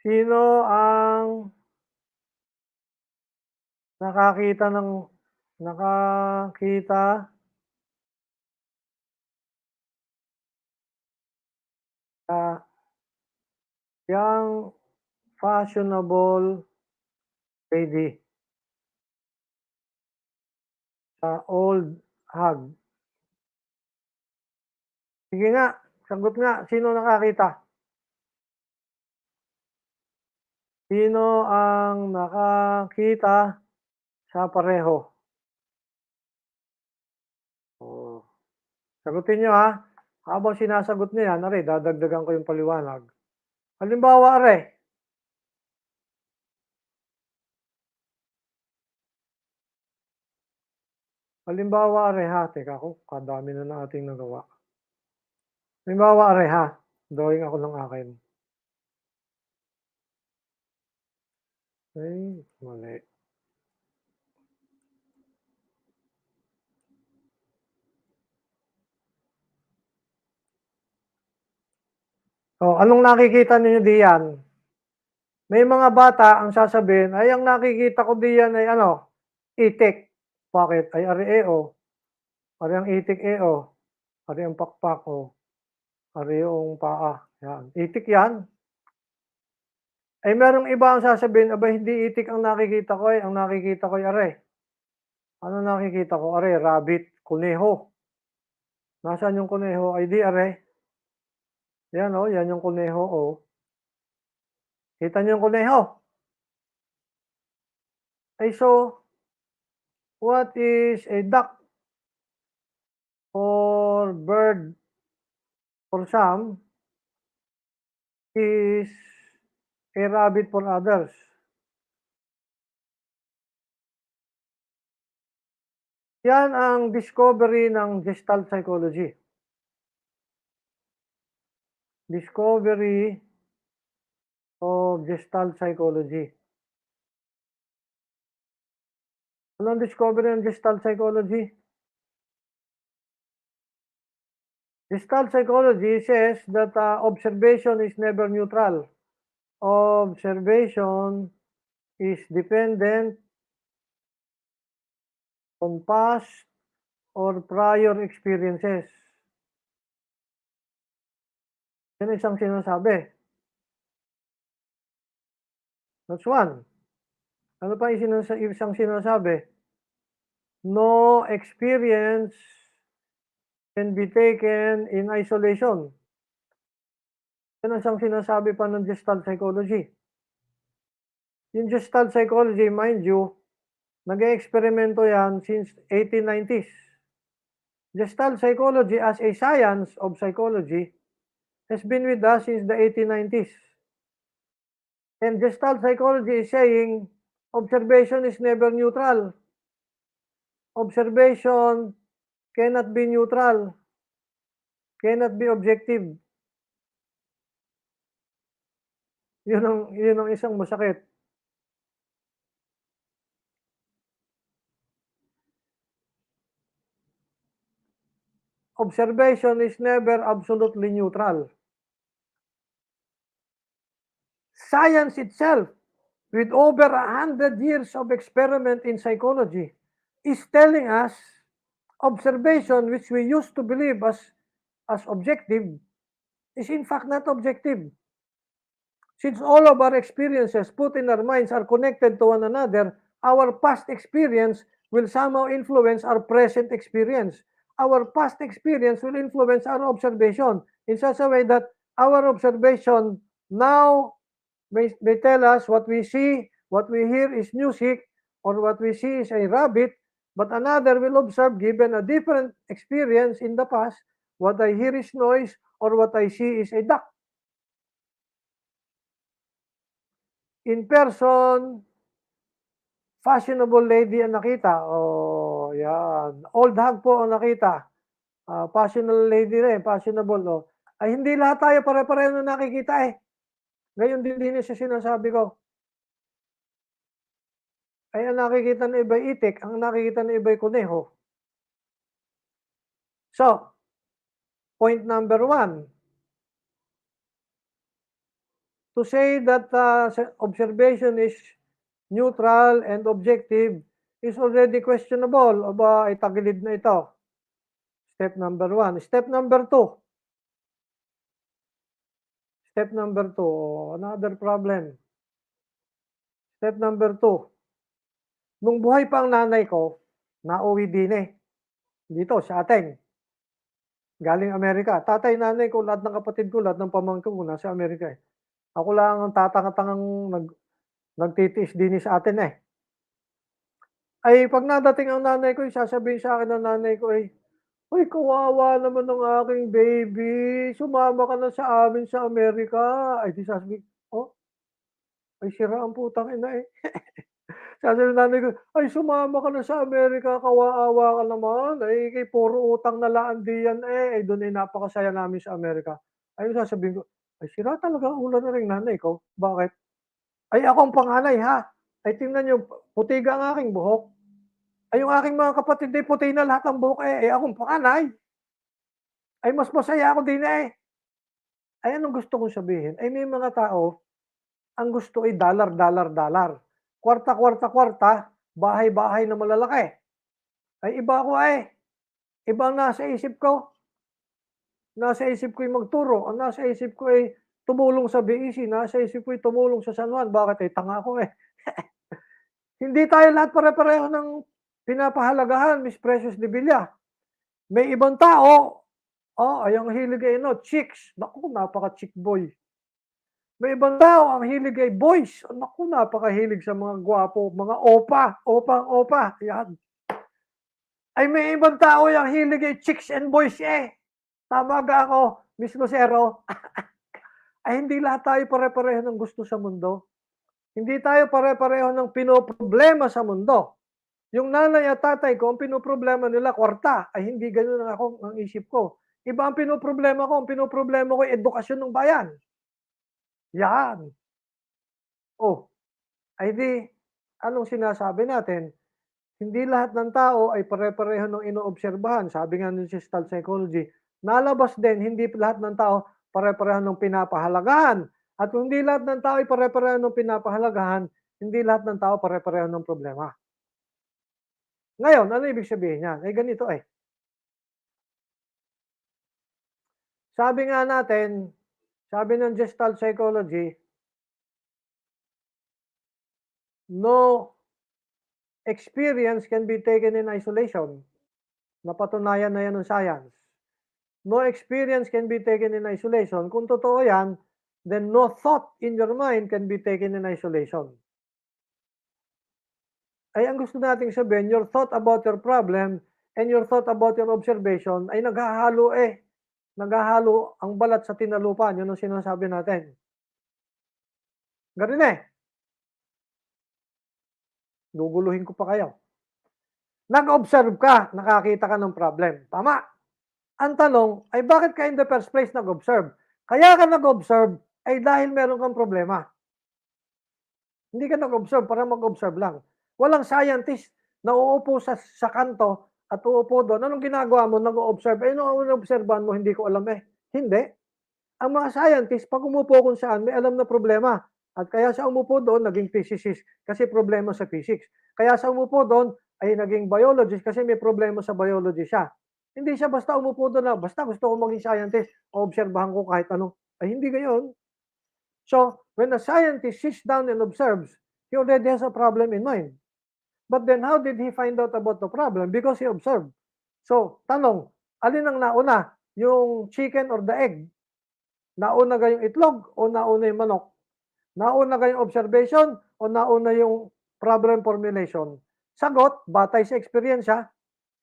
sino ang nakakita ng nakakita sa young fashionable lady sa old hag? Sige nga, sagot nga, sino nakakita? Sino ang nakakita sa pareho? Oh, sagutin niyo ha. Habang sinasagot niyo yan, are, dadagdagan ko yung paliwanag. Halimbawa, are, halimbawa, are ha, teka ko, kadami na nating nagawa. Halimbawa, are ha, drawing ako ng akin. Ay, mali. So, anong nakikita niyo diyan? May mga bata ang sasabihin, ay ang nakikita ko diyan ay ano, itik. Bakit? Ay ari eo. Ari ang itik eo. Ari ang pakpak o. Ari yung paa. Yan. Itik yan. Ay merong iba ang sasabihin, aba hindi itik ang nakikita ko ang nakikita ko ay are. Ano nakikita ko? Are, rabbit, kuneho. Nasaan yung kuneho? Ay di are. Yan o, yan yung kuneho o. Kita niyo yung kuneho? Ay so, what is a duck or bird for some is a rabbit for others? Yan ang discovery ng Gestalt psychology. Discovery of Gestalt psychology. Ano ang discovery ng Gestalt psychology? Gestalt psychology says that observation is never neutral. Observation is dependent on past or prior experiences. Yan isang sinasabi. That's one. Ano pa isang sinasabi? No experience can be taken in isolation. Yan ang isang sinasabi pa ng Gestalt psychology. Yung Gestalt psychology, mind you, nag-eksperimento yan since 1890s. Gestalt psychology as a science of psychology has been with us since the 1890s. And Gestalt psychology is saying observation is never neutral. Observation cannot be neutral, cannot be objective. Yun ang isang masakit. Observation is never absolutely neutral. Science itself, with over 100 years of experiment in psychology, is telling us observation, which we used to believe as objective, is in fact not objective. Since all of our experiences put in our minds are connected to one another, our past experience will somehow influence our present experience. Our past experience will influence our observation in such a way that our observation now may tell us what we see, what we hear is music, or what we see is a rabbit, But another will observe, given a different experience in the past, what I hear is noise or what I see is a duck. In person, fashionable lady ang nakita. Oh, yan. Old hag po ang nakita. Fashionable lady rin, fashionable. Oh. Ay hindi lahat tayo pare-pareho na nakikita eh. Ngayon din sa sinasabi ko. Ay ang nakikita ng iba'y itik, ang nakikita ng iba'y kuneho. So, point number 1. To say that observation is neutral and objective is already questionable. Aba, ay tagilid na ito. Step number 1. Step number 2. Step number 2, another problem. Step number 2. Nung buhay pa ang nanay ko, nauwi din eh. Dito sa atin. Galing Amerika. Tatay, nanay ko, lahat ng kapatid ko, lahat ng pamangkin ko, nasa Amerika eh. Ako lang ang tatanga-tangang nagtitiis din sa atin eh. Ay pag nadating ang nanay ko, sasabihin sa akin ng nanay ko ay, "Uy, kawawa naman ng aking baby, sumama ka na sa amin sa Amerika." Ay di sasabihin, "Oh, ay sira ang putang ina eh." Sasabihin ng nanay ko, "Ay sumama ka na sa Amerika, kawaawa ka naman, ay kay puro utang na laan diyan eh, ay dun ay napakasaya namin sa Amerika." Ay sasabihin ko, "Ay sira talaga ang ulo na ring nanay ko, bakit?" "Ay ako ang panganay ha, ay tingnan niyo puti ang aking buhok. Ay yung aking mga kapatid ay puti na lahat ang buhok eh, akong panganay. Ay mas masaya ako din eh." Ay anong gusto kong sabihin? Ay may mga tao, ang gusto ay dollar, dollar, dollar. Kwarta, kwarta, kwarta, bahay, bahay na malalaki. Ay iba ako eh. Iba ang nasa isip ko. Nasa isip ko yung magturo. Ang nasa isip ko ay tumulong sa BEC. Nasa isip ko ay tumulong sa San Juan. Bakit? Ay tanga ako eh. Hindi tayo lahat pare-pareho ng pinapahalagahan, Miss Precious de Villa. May ibang tao, ay ang hilig ay chicks. Naku, napaka-chick boy. May ibang tao, ang hilig ay boys. Naku, napakahilig sa mga gwapo, mga opa, opang-opa. Yan. Ay may ibang tao, ang hilig ay chicks and boys eh. Tama ga ako, Miss Lucero? Ay hindi lahat tayo pare-pareho ng gusto sa mundo. Hindi tayo pare-pareho ng pinoproblema sa mundo. Yung nanay at tatay ko, ang pinoproblema nila, kwarta. Ay hindi ganun ang isip ko. Iba ang pinoproblema ko. Ang pinoproblema ko ay edukasyon ng bayan. Yan. Oh, ay di, anong sinasabi natin? Hindi lahat ng tao ay pare-pareho ng inoobserbahan. Sabi nga ng gestalt psychology, nalabas din, hindi lahat ng tao pare-pareho ng pinapahalagahan. At kung hindi lahat ng tao ay pare-pareho ng pinapahalagahan, hindi lahat ng tao pare-pareho ng problema. Ngayon, ano ibig sabihin niyan? Ay ganito eh. Sabi nga natin, sabi ng gestalt psychology, no experience can be taken in isolation. Napatunayan na yan ng science. No experience can be taken in isolation. Kung totoo yan, then no thought in your mind can be taken in isolation. Ay ang gusto nating sabihin, your thought about your problem and your thought about your observation ay naghahalo eh. Naghahalo ang balat sa tinalupan. Yun ang sinasabi natin. Ganun eh. Guguluhin ko pa kayo. Nag-observe ka, nakakita ka ng problem. Tama. Ang tanong ay bakit ka in the first place nag-observe? Kaya ka nag-observe ay dahil meron kang problema. Hindi ka nag-observe para mag-observe lang. Walang scientist na uupo sa kanto at uupo doon. Anong ginagawa mo? Nag-observe. Eh, anong obserbahan mo? Hindi ko alam eh. Hindi. Ang mga scientist, pag umupo kung saan, may alam na problema. At kaya sa umupo doon, naging physicist kasi problema sa physics. Kaya sa umupo doon, ay naging biologist kasi may problema sa biology siya. Hindi siya basta umupo doon na, basta gusto ko maging scientist, o obserbahan ko kahit ano. Ay hindi gayon. So, when a scientist sits down and observes, he already has a problem in mind. But then how did he find out about the problem? Because he observed. So, tanong, alin ang nauna? Yung chicken or the egg? Nauna ga yung itlog o nauna yung manok? Nauna ga yung observation o nauna yung problem formulation? Sagot, batay sa eksperyensya,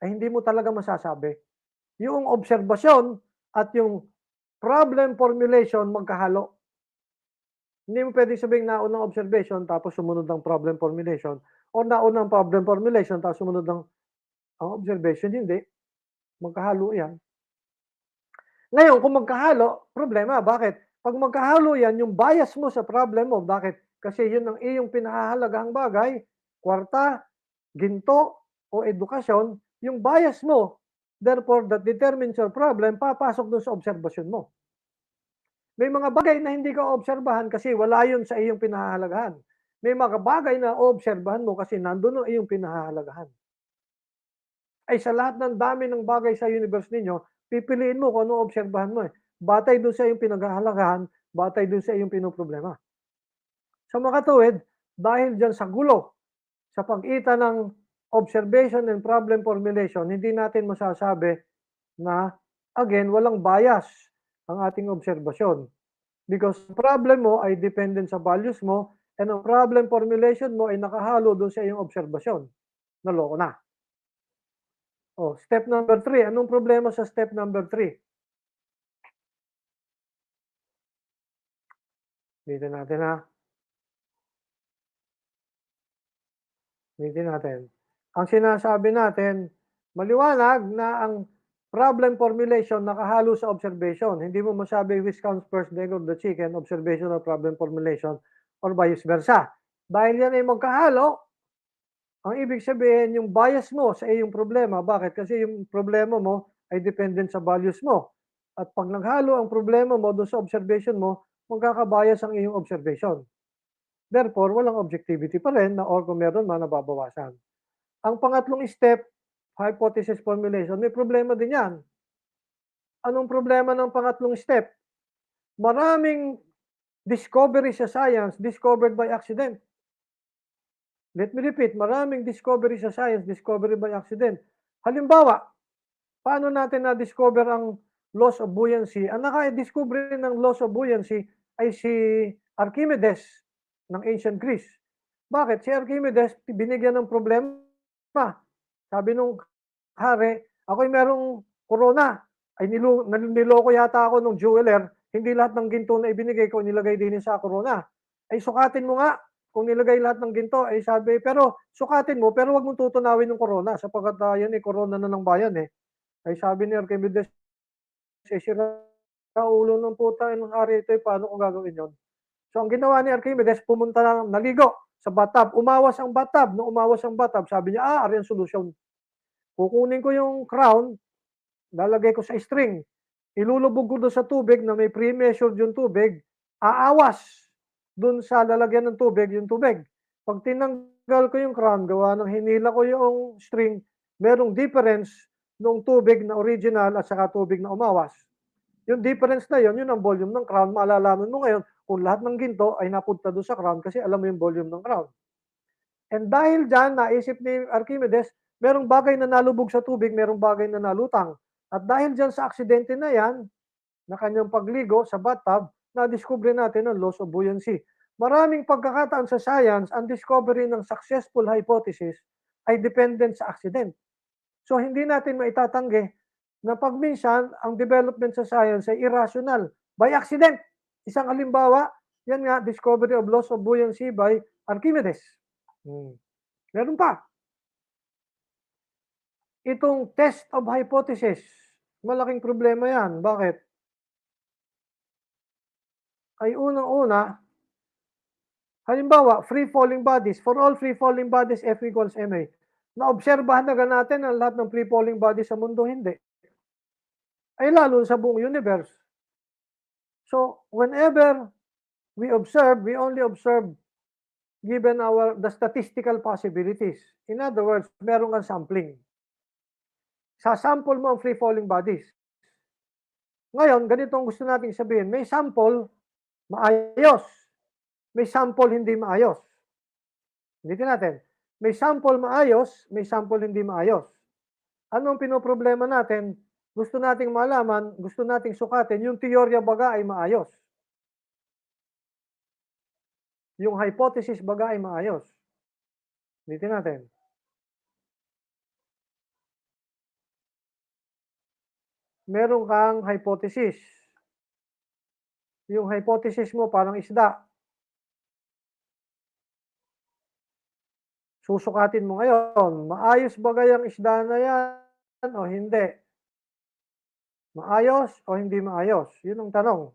ay hindi mo talaga masasabi. Yung obserbasyon at yung problem formulation magkahalo. Hindi mo pwedeng sabihing naunang observation tapos sumunod ng problem formulation o naunang problem formulation tapos sumunod ng ang observation, hindi. Magkahalo yan. Ngayon, kung magkahalo, problema. Bakit? Pag magkahalo yan, yung bias mo sa problem mo, bakit? Kasi yun ang iyong pinahahalagahang bagay, kwarta, ginto, o edukasyon, yung bias mo, therefore, that determines your problem, papasok dun sa obserbasyon mo. May mga bagay na hindi ka obserbahan kasi wala yun sa iyong pinahahalagahan. May mga bagay na obserbahan mo kasi nandun ang iyong pinahahalagahan. Ay sa lahat ng dami ng bagay sa universe ninyo, pipiliin mo kung ano obserbahan mo eh. Batay dun sa iyong pinaghahalagahan, batay dun sa iyong pinoproblema. Sa makatuwid, dahil dyan sa gulo, sa pagitan ng observation and problem formulation, hindi natin masasabi na, again, walang bias ang ating obserbasyon. Because problem mo ay dependent sa values mo and ang problem formulation mo ay nakahalo doon sa iyong obserbasyon. Naloko na. Oh, step number 3. Anong problema sa step number 3? Dito natin ha. Ulitin natin. Ang sinasabi natin, maliwanag na ang problem formulation nakahalo sa observation. Hindi mo masabi which comes first, the egg or the chicken, observation or problem formulation, or vice versa. Dahil yan ay magkahalo, ang ibig sabihin, yung bias mo sa iyong problema. Bakit? Kasi yung problema mo ay dependent sa values mo. At pag naghalo ang problema mo doon sa observation mo, magkakabias ang iyong observation. Therefore, walang objectivity pa rin na or kung meron man, nababawasan. Ang pangatlong step, hypothesis formulation, may problema din yan. Anong problema ng pangatlong step? Maraming discovery sa science discovered by accident. Let me repeat, maraming discovery sa science discovered by accident. Halimbawa, paano natin na-discover ang laws of buoyancy? Ang naka-discover ng laws of buoyancy ay si Archimedes ng ancient Greece. Bakit? Si Archimedes, binigyan ng problema. Sabi nung hari, ako'y merong corona. Ay niloko yata ako nung jeweler. Hindi lahat ng ginto na ibinigay ko, nilagay din sa corona. Ay sukatin mo nga. Kung nilagay lahat ng ginto, ay sabi, pero sukatin mo, pero wag mong tutunawin ng corona sapagkat yan corona na ng bayan eh. Ay sabi ni Archimedes, sira ulo ng puta ng hari ito, paano ko gagawin yon? So ang ginawa ni Archimedes, pumunta lang, naligo sa bathtub. Umawas ang bathtub. Nung umawas ang bathtub, sabi niya, ari ang solusyon. Kukunin ko yung crown, lalagay ko sa string. Ilulubog ko doon sa tubig na may pre-measured yung tubig. Aawas doon sa lalagyan ng tubig, yung tubig. Pag tinanggal ko yung crown, gawa ng hinila ko yung string, merong difference ng tubig na original at saka tubig na umawas. Yung difference na yun ang volume ng crown. Malalaman mo ngayon kung lahat ng ginto ay napunta doon sa crown kasi alam mo yung volume ng crown. And dahil dyan, naisip ni Archimedes, merong bagay na nalubog sa tubig, merong bagay na nalutang. At dahil dyan sa aksidente na yan, na kanyang pagligo sa bathtub, na-discover natin ang laws of buoyancy. Maraming pagkakataon sa science, ang discovery ng successful hypothesis ay dependent sa accident. So hindi natin maitatanggi na pag minsan, ang development sa science ay irrational. By accident. Isang halimbawa, yan nga, discovery of laws of buoyancy by Archimedes. Meron pa. Itong test of hypothesis, malaking problema yan. Bakit? Ay unang-una, halimbawa, free-falling bodies. For all free-falling bodies, F equals ma. Naobserbahan na natin ang lahat ng free-falling bodies sa mundo, hindi. Ay lalo sa buong universe. So, whenever we observe, we only observe given the statistical possibilities. In other words, meron kang sampling. Sasample mo ang free-falling bodies. Ngayon, ganito ang gusto nating sabihin. May sample, maayos. May sample, hindi maayos. Ulitin natin. May sample maayos, may sample hindi maayos. Ano ang pinoproblema natin? Gusto nating malaman, gusto nating sukatin, yung teorya baga ay maayos. Yung hypothesis baga ay maayos. Ulitin natin. meron kang hypothesis. Yung hypothesis mo parang isda. Susukatin mo ngayon, maayos ba gayang isda na yan o hindi? Maayos o hindi maayos? Yun ang tanong.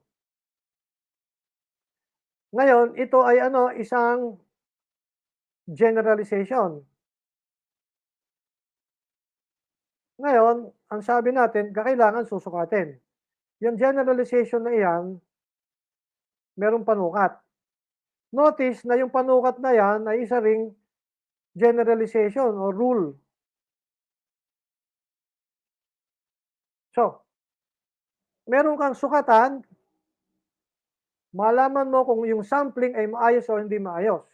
Ngayon, ito ay isang generalization. Ngayon, ang sabi natin, kakailangan susukatin. Yung generalization na iyan, merong panukat. Notice na yung panukat na yan ay isa ring generalization o rule. So, meron kang sukatan, malaman mo kung yung sampling ay maayos o hindi maayos.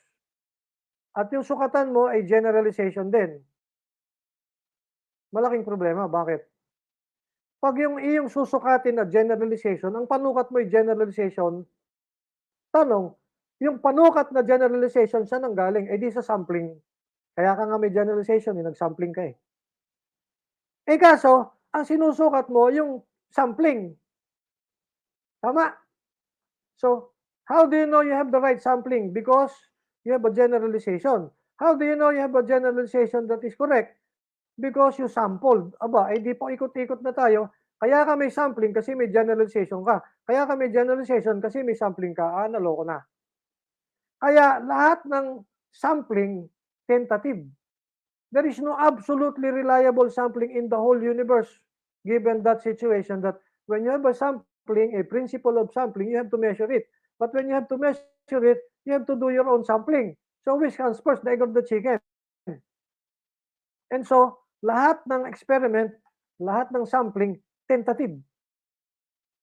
At yung sukatan mo ay generalization din. Malaking problema. Bakit? Pag yung iyong susukatin na generalization, ang panukat mo ay generalization, tanong, yung panukat na generalization, saan ang galing? Eh di sa sampling. Kaya ka nga may generalization, nag-sampling ka eh. Eh kaso, ang sinusukat mo, yung sampling. Tama? So, how do you know you have the right sampling? Because you have a generalization. How do you know you have a generalization that is correct? Because you sampled. Aba, eh di po ikot-ikot na tayo. Kaya ka may sampling kasi may generalization ka. Kaya ka may generalization kasi may sampling ka. Naloko na. Kaya lahat ng sampling, tentative. There is no absolutely reliable sampling in the whole universe given that situation that when you have a sampling, a principle of sampling, you have to measure it. But when you have to measure it, you have to do your own sampling. So which comes first, the egg or the chicken? And so, lahat ng experiment, lahat ng sampling, tentative.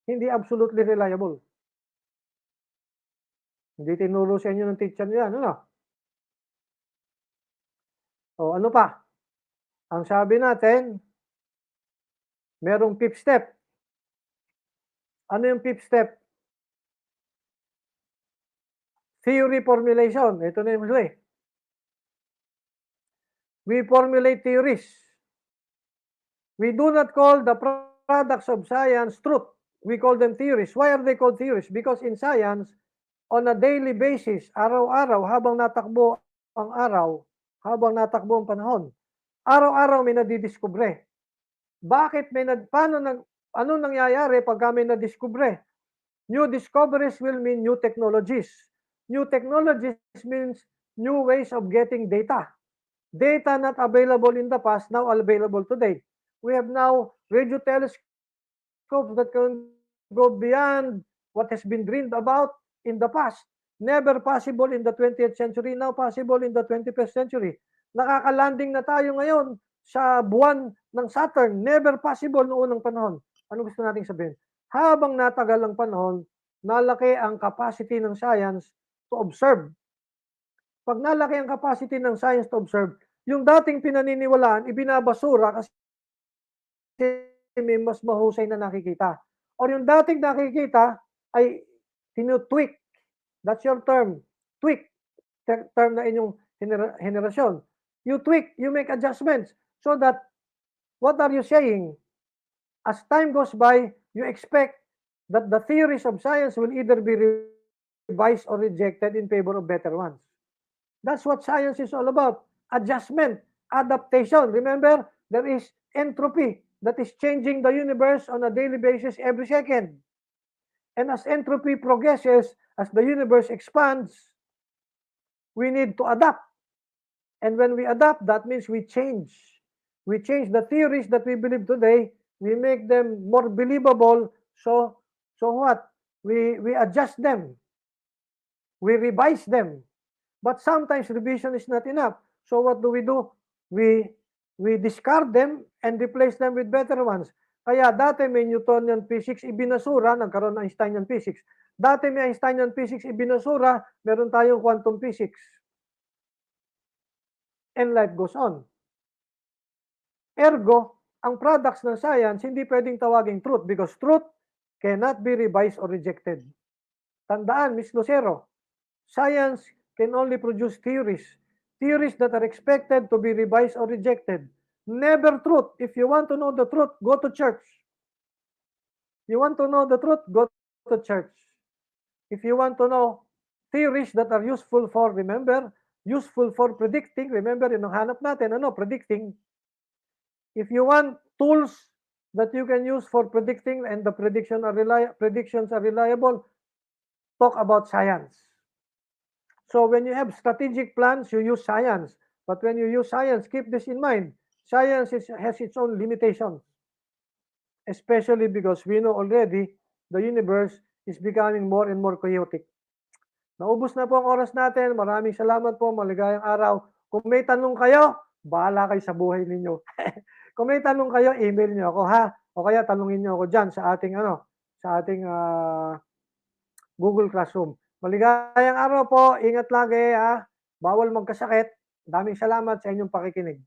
Hindi absolutely reliable. Hindi tinuro sa inyo ng teacher niyo yan, ano? O ano pa? Ang sabi natin, merong fifth step. Ano yung fifth step? Theory formulation. Ito na yung huli. We formulate theories. We do not call the products of science truth. We call them theories. Why are they called theories? Because in science, on a daily basis, araw-araw, habang natakbo ang araw, habang natakbo ang panahon, araw-araw may nadidiskubre. Bakit ano nangyayari pag may nadiskubre? New discoveries will mean new technologies. New technologies means new ways of getting data. Data not available in the past, now available today. We have now radio telescopes that can go beyond what has been dreamed about in the past. Never possible in the 20th century, now possible in the 21st century. Nakakalanding na tayo ngayon sa buwan ng Saturn. Never possible noong unang panahon. Ano gusto nating sabihin? Habang natagal ang panahon, nalaki ang capacity ng science to observe. Pag nalaki ang capacity ng science to observe, yung dating pinaniniwalaan, ibinabasura kasi may mas mahusay na nakikita. Or yung dating nakikita ay tinutweak. That's your term. Tweak. Term na inyong henerasyon. You tweak, you make adjustments so that what are you saying? As time goes by, you expect that the theories of science will either be revised or rejected in favor of better ones. That's what science is all about. Adjustment, adaptation. Remember, there is entropy that is changing the universe on a daily basis every second. And as entropy progresses, as the universe expands, we need to adapt. And when we adapt, that means we change. We change the theories that we believe today, we make them more believable. So what? We adjust them. We revise them. But sometimes revision is not enough. So what do? We discard them and replace them with better ones. Kaya dati may Newtonian physics, ibinasura, nagkaroon ng Einsteinian physics. Dati may Einsteinian physics, ibinasura, meron tayong quantum physics. And life goes on. Ergo, ang products ng science hindi pwedeng tawaging truth because truth cannot be revised or rejected. Tandaan, Miss Lucero, science can only produce theories. Theories that are expected to be revised or rejected. Never truth. If you want to know the truth, go to church. You want to know the truth? Go to church. If you want to know theories that are useful for, remember, useful for predicting, remember, yun ang hanap natin, ano, predicting. If you want tools that you can use for predicting and the predictions are reliable, talk about science. So when you have strategic plans, you use science. But when you use science, keep this in mind. Science has its own limitations, especially because we know already the universe is becoming more and more chaotic. Naubos na po ang oras natin. Maraming salamat po. Maligayang araw. Kung may tanong kayo, bahala kayo sa buhay ninyo. Kung may tanong kayo, email niyo ako ha. O kaya tanungin niyo ako diyan sa ating Google Classroom. Maligayang araw po. Ingat lagi ha. Bawal magkasakit. Daming salamat sa inyong pakikinig.